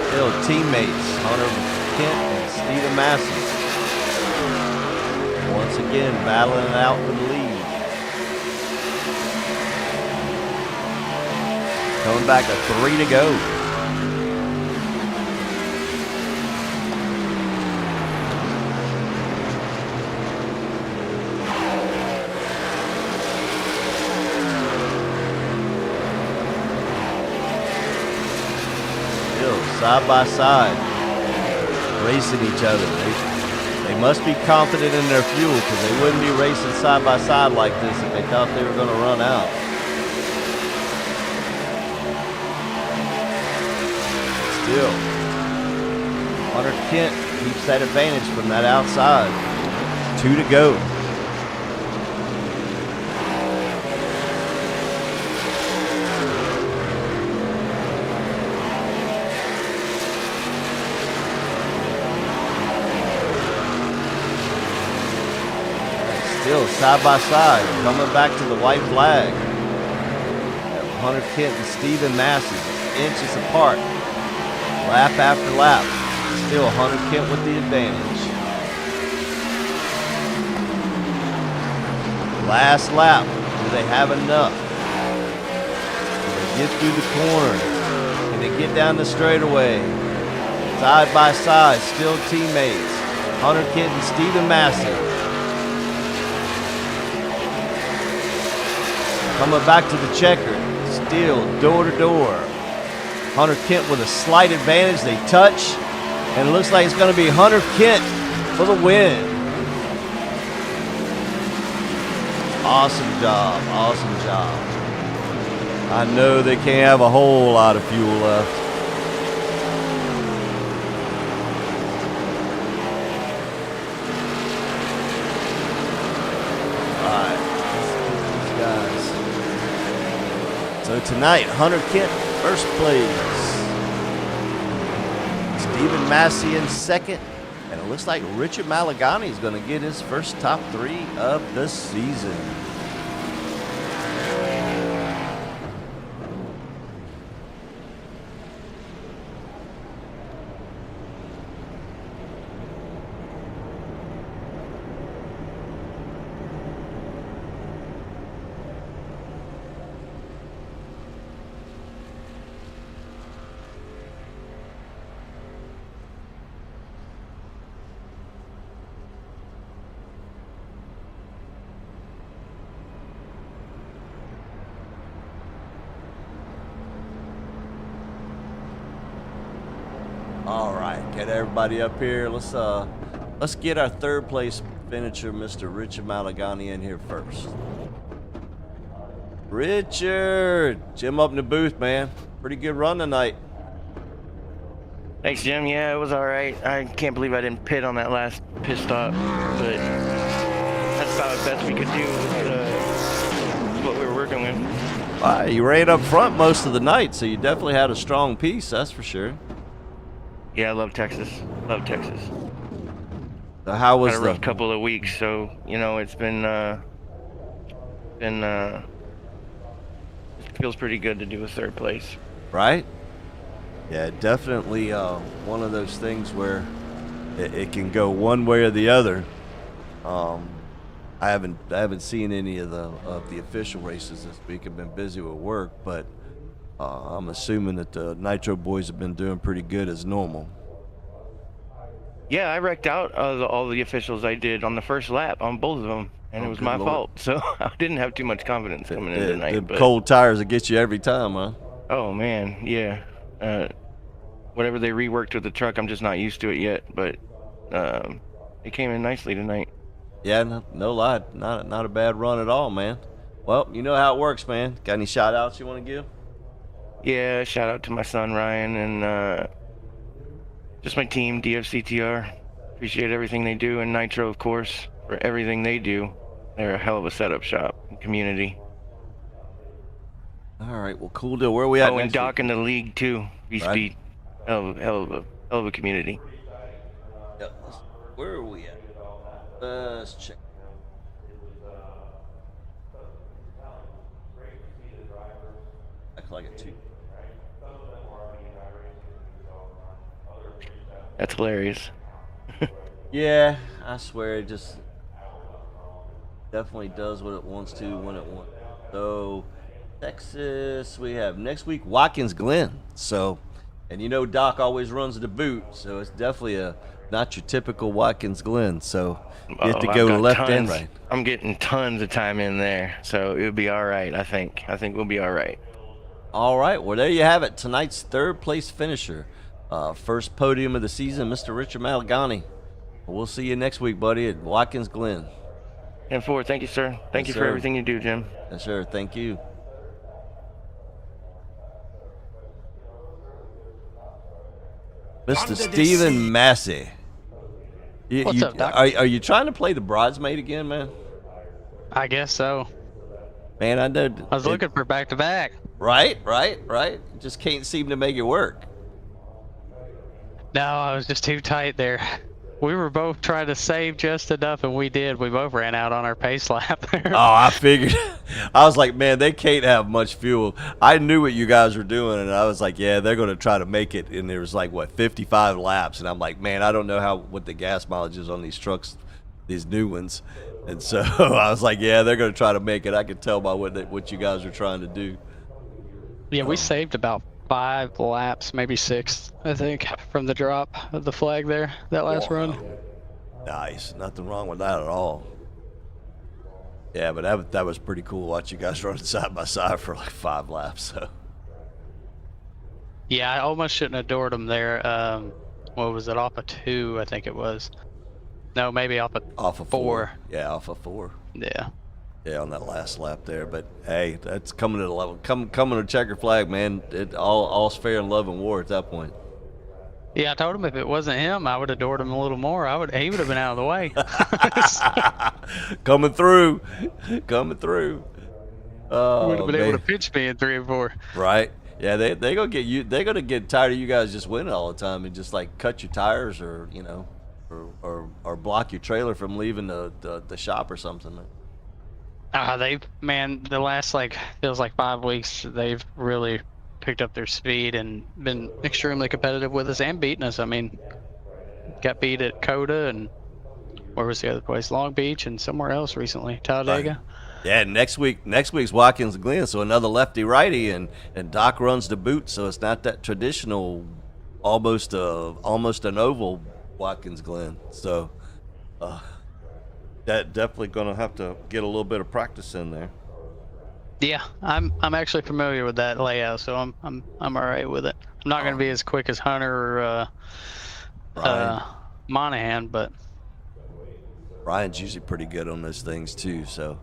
still teammates, Hunter Kent and Steven Massey. Once again, battling it out for the lead. Coming back to 3 to go. Side by side, racing each other. They must be confident in their fuel because they wouldn't be racing side by side like this if they thought they were going to run out. Still, Hunter Kent keeps that advantage from that outside. 2 to go. Still side by side, coming back to the white flag. Hunter Kent and Steven Massey, inches apart, lap after lap. Still Hunter Kent with the advantage. Last lap, do they have enough? Do they get through the corner? Can they get down the straightaway? Side by side, still teammates. Hunter Kent and Steven Massey. Coming back to the checker, still door to door. Hunter Kent with a slight advantage. They touch, and it looks like it's going to be Hunter Kent for the win. Awesome job, awesome job. I know they can't have a whole lot of fuel left. So tonight, Hunter Kent first place, Steven Massey in second, and it looks like Richard Malagani is going to get his first top 3 of the season. All right, get everybody up here. Let's get our third place finisher, Mr. Richard Malagani, in here first. Richard, Jim up in the booth, man. Pretty good run tonight. Thanks, Jim. Yeah, it was all right. I can't believe I didn't pit on that last pit stop, but that's about the best we could do with what we were working with. You ran up front most of the night, so you definitely had a strong piece, that's for sure. Yeah, I love Texas. Love Texas. So how was had a rough couple of weeks, so you know it's been it feels pretty good to do a third place. Right? Yeah, definitely one of those things where it can go one way or the other. I haven't seen any of the official races this week. I've been busy with work, but I'm assuming that the Nitro boys have been doing pretty good as normal. Yeah, I wrecked out all the officials I did on the first lap on both of them, and it was my fault. So I didn't have too much confidence coming in tonight. The cold tires that get you every time, huh? Oh man, yeah. Whatever they reworked with the truck, I'm just not used to it yet. But it came in nicely tonight. Yeah, no lie, not a bad run at all, man. Well, you know how it works, man. Got any shout outs you want to give? Yeah, shout out to my son Ryan and just my team, DFCTR. Appreciate everything they do, and Nitro, of course, for everything they do. They're a hell of a setup shop and community. All right, well, cool deal. Where are we at? Oh, and next Doc week? in the league too. VSpeed, Right. hell of a community. Yep. Where are we at? Let's check. Act like it too. That's hilarious. Yeah, I swear it just definitely does what it wants to when it wants. So, Texas, we have next week Watkins Glen. So, and you know Doc always runs the boot, so it's definitely not your typical Watkins Glen. So you have to I've go got left tons. and right. I'm getting tons of time in there, so it'll be all right. I think we'll be all right. All right, well there you have it. Tonight's third place finisher, first podium of the season, Mr. Richard Malagani. We'll see you next week, buddy, at Watkins Glen. And forward, thank you, sir. Thank Yes, you for sir. everything you do, Jim. Yes, sir. Thank you. Mr. Stephen Massey. What's up, Doc? Are you trying to play the bridesmaid again, man? I guess so. Man, I know. I was looking for back-to-back. Right. Just can't seem to make it work. No, I was just too tight there. We were both trying to save just enough, and we did. We both ran out on our pace lap there. Oh, I figured. I was like, man, they can't have much fuel. I knew what you guys were doing, and I was like, yeah, they're going to try to make it. And there was like, what, 55 laps. And I'm like, man, I don't know what the gas mileage is on these trucks, these new ones. And so I was like, yeah, they're going to try to make it. I could tell by what you guys were trying to do. Yeah, we saved about 5 laps, maybe 6, I think, from the drop of the flag there, that last run. Nice. Nothing wrong with that at all. Yeah, but that was pretty cool. Watch you guys running side by side for like 5 laps. So. Yeah, I almost shouldn't have doored him there. What was it, off of 2, I think it was. No, maybe off of 4. Yeah, off of 4. Yeah. Yeah, on that last lap there. But hey, that's coming to the level. Coming to checker flag, man. All's fair in love and war at that point. Yeah, I told him if it wasn't him, I would have doored him a little more. He would have been out of the way. Coming through. Oh, would have been man. able to pitch me in 3 and 4. Right. Yeah, they gonna get you. They're gonna get tired of you guys just winning all the time and just like cut your tires or or block your trailer from leaving the shop or something. The last feels like 5 weeks, they've really picked up their speed and been extremely competitive with us and beating us. I mean, got beat at Coda and where was the other place? Long Beach and somewhere else recently, Talladega. Right. Yeah, next week's Watkins Glen, so another lefty righty, and Doc runs the boot, so it's not that traditional, almost an oval Watkins Glen. So that definitely gonna have to get a little bit of practice in there. Yeah, I'm actually familiar with that layout, so I'm all right with it. I'm not gonna be as quick as Hunter or Monahan, but Ryan's usually pretty good on those things too, so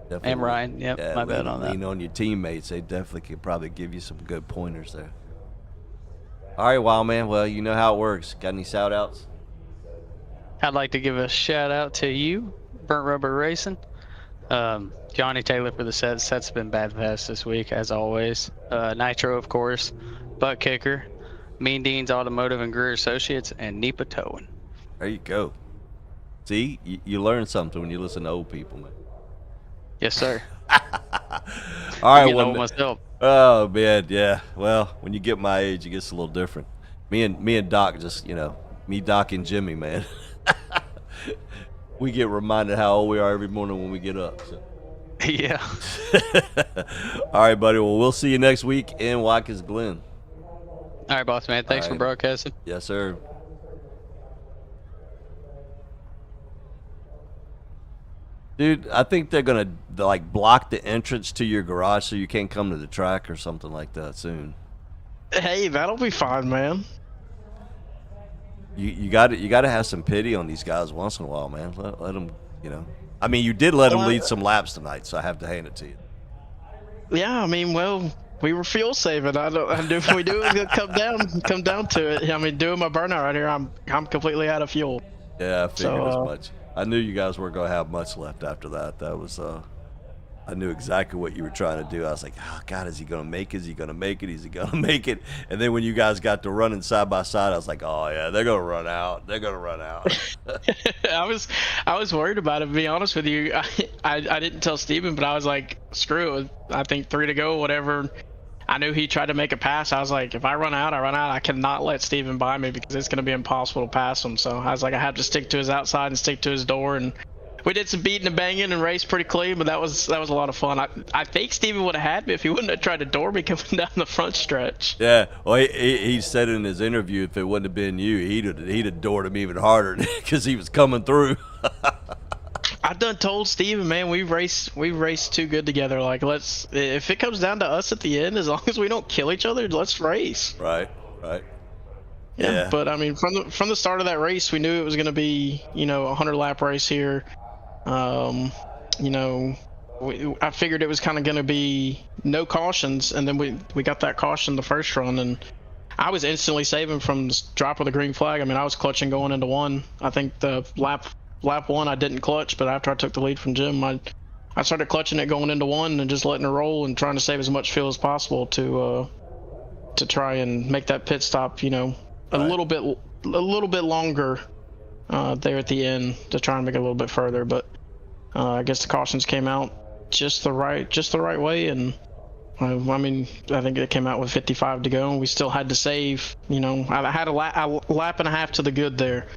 definitely. And Ryan, yep, my bad on that. Lean on your teammates; they definitely could probably give you some good pointers there. All right, Wild Man. Well, you know how it works. Got any shout outs? I'd like to give a shout out to you, Burnt Rubber Racing. Johnny Taylor for the set. Set's been bad fast this week, as always. Nitro, of course. Butt Kicker. Mean Dean's Automotive and Greer Associates, and NEPA Towing. There you go. See, you learn something when you listen to old people, man. Yes, sir. All right, Getting old myself. Oh man, yeah. Well, when you get my age, it gets a little different. Me and Doc just, me, Doc, and Jimmy, man. We get reminded how old we are every morning when we get up. So. Yeah. All right, buddy. Well, we'll see you next week in Watkins Glen. All right, boss man. Thanks for broadcasting. Yes, sir. Dude, I think they're gonna block the entrance to your garage so you can't come to the track or something like that soon. Hey, that'll be fine, man. You got to have some pity on these guys once in a while, man. Let them, I mean, you did let them lead some laps tonight, so I have to hand it to you. Yeah, I mean, well, we were fuel saving. We knew it would come down to it. I mean, doing my burnout right here, I'm completely out of fuel. Yeah, I figured So, as much. I knew you guys weren't going to have much left after that. That was, I knew exactly what you were trying to do. I was like, oh, God, is he going to make it? Is he going to make it? Is he going to make it? And then when you guys got to running side by side, I was like, oh, yeah, they're going to run out. They're going to run out. I was worried about it, to be honest with you. I didn't tell Steven, but I was like, screw it. I think 3 to go, whatever. I knew he tried to make a pass. I was like, if I run out, I run out. I cannot let Steven by me because it's going to be impossible to pass him. So I was like, I have to stick to his outside and stick to his door. And we did some beating and banging and raced pretty clean, but that was a lot of fun. I think Steven would have had me if he wouldn't have tried to door me coming down the front stretch. Yeah, well, he said in his interview, if it wouldn't have been you, he'd have doored him even harder because he was coming through. I done told Steven, man, we've raced too good together. Like, if it comes down to us at the end, as long as we don't kill each other, let's race. Right. Yeah, but I mean, from the start of that race, we knew it was going to be, a 100-lap race here. I figured it was kind of going to be no cautions, and then we got that caution the first run, and I was instantly saving from the drop of the green flag. I mean, I was clutching going into one. I think the lap one I didn't clutch, but after I took the lead from Jim, I started clutching it going into one and just letting it roll and trying to save as much fuel as possible to try and make that pit stop, a little bit longer there at the end to try and make it a little bit further. But I guess the cautions came out just the right way, and I mean, I think it came out with 55 to go, and we still had to save. I had a lap and a half to the good there,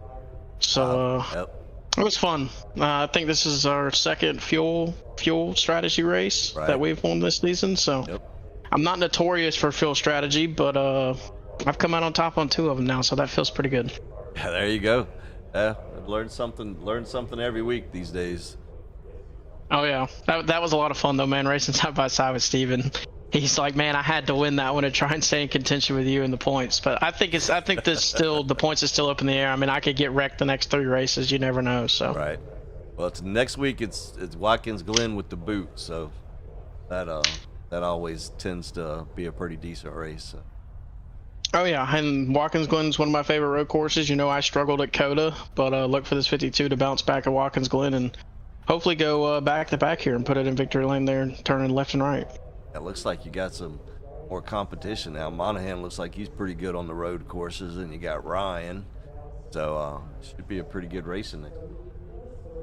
so Yep. It was fun. I think this is our second fuel strategy race that we've won this season. So I'm not notorious for fuel strategy, but I've come out on top on 2 of them now, so that feels pretty good. Yeah, there you go. Yeah, I've learned something every week these days. Oh yeah, that was a lot of fun though, man. Racing side by side with Steven. He's like, man, I had to win that one to try and stay in contention with you in the points. But I think the points is still up in the air. I mean, I could get wrecked the next 3 races. You never know. So Right. Well, next week it's Watkins Glen with the boot, so that always tends to be a pretty decent race. So. Oh yeah, and Watkins Glen is one of my favorite road courses. I struggled at Coda, but look for this 52 to bounce back at Watkins Glen and hopefully go back to back here and put it in victory lane there, turning left and right. It looks like you got some more competition now. Monahan looks like he's pretty good on the road courses, and you got Ryan, so should be a pretty good race in it.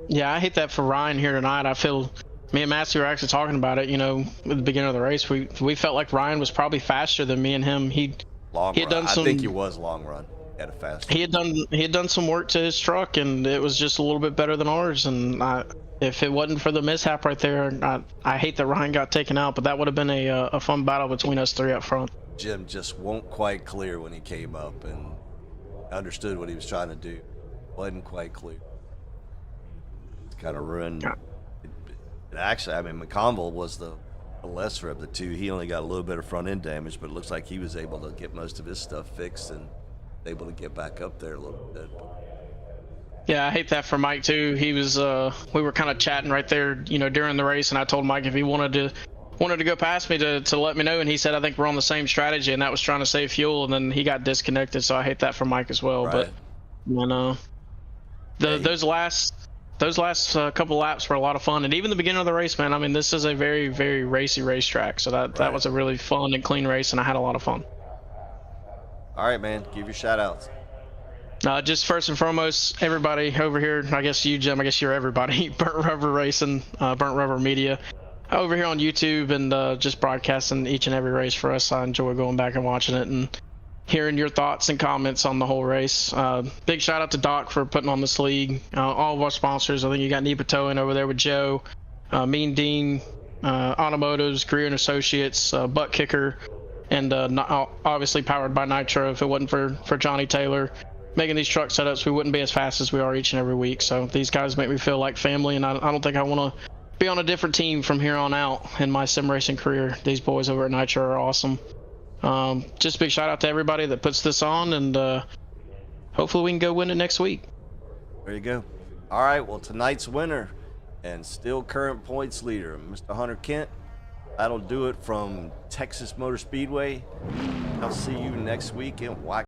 Yeah, I hate that for Ryan here tonight. I feel me and Matthew were actually talking about it. At the beginning of the race, we felt like Ryan was probably faster than me and him. He had done some. I think he was long run. He had a fast. He had done some work to his truck, and it was just a little bit better than ours. And if it wasn't for the mishap right there, I hate that Ryan got taken out, but that would have been a fun battle between us 3 up front. Jim just won't quite clear when he came up and understood what he was trying to do. Wasn't quite clear. It's kind of ruined. Actually, I mean, McConville was the lesser of the 2. He only got a little bit of front end damage, but it looks like he was able to get most of his stuff fixed and able to get back up there a little bit. Yeah, I hate that for Mike too. He was we were kind of chatting right there, during the race, and I told Mike if he wanted to go past me to let me know, and he said I think we're on the same strategy, and that was trying to save fuel, and then he got disconnected, so I hate that for Mike as well. Right. But those last couple laps were a lot of fun, and even the beginning of the race, man. I mean, this is a very, very racy racetrack, so that was a really fun and clean race, and I had a lot of fun. All right, man. Give your shout outs. Just first and foremost, everybody over here, I guess you, Jim, I guess you're everybody, Burnt Rubber Racing, Burnt Rubber Media, over here on YouTube and just broadcasting each and every race for us. I enjoy going back and watching it and hearing your thoughts and comments on the whole race. Big shout out to Doc for putting on this league. All of our sponsors, I think you got NEPA Towing over there with Joe, Mean Dean, Automotives, Greer and Associates, Butt Kicker, and obviously powered by Nitro. If it wasn't for Johnny Taylor making these truck setups, we wouldn't be as fast as we are each and every week. So these guys make me feel like family, and I don't think I want to be on a different team from here on out in my sim racing career. These boys over at Nitro are awesome. Just a big shout out to everybody that puts this on, and hopefully we can go win it next week. There you go. All right, well, tonight's winner and still current points leader, Mr. Hunter Kent, That'll do it from Texas Motor Speedway. I'll see you next week in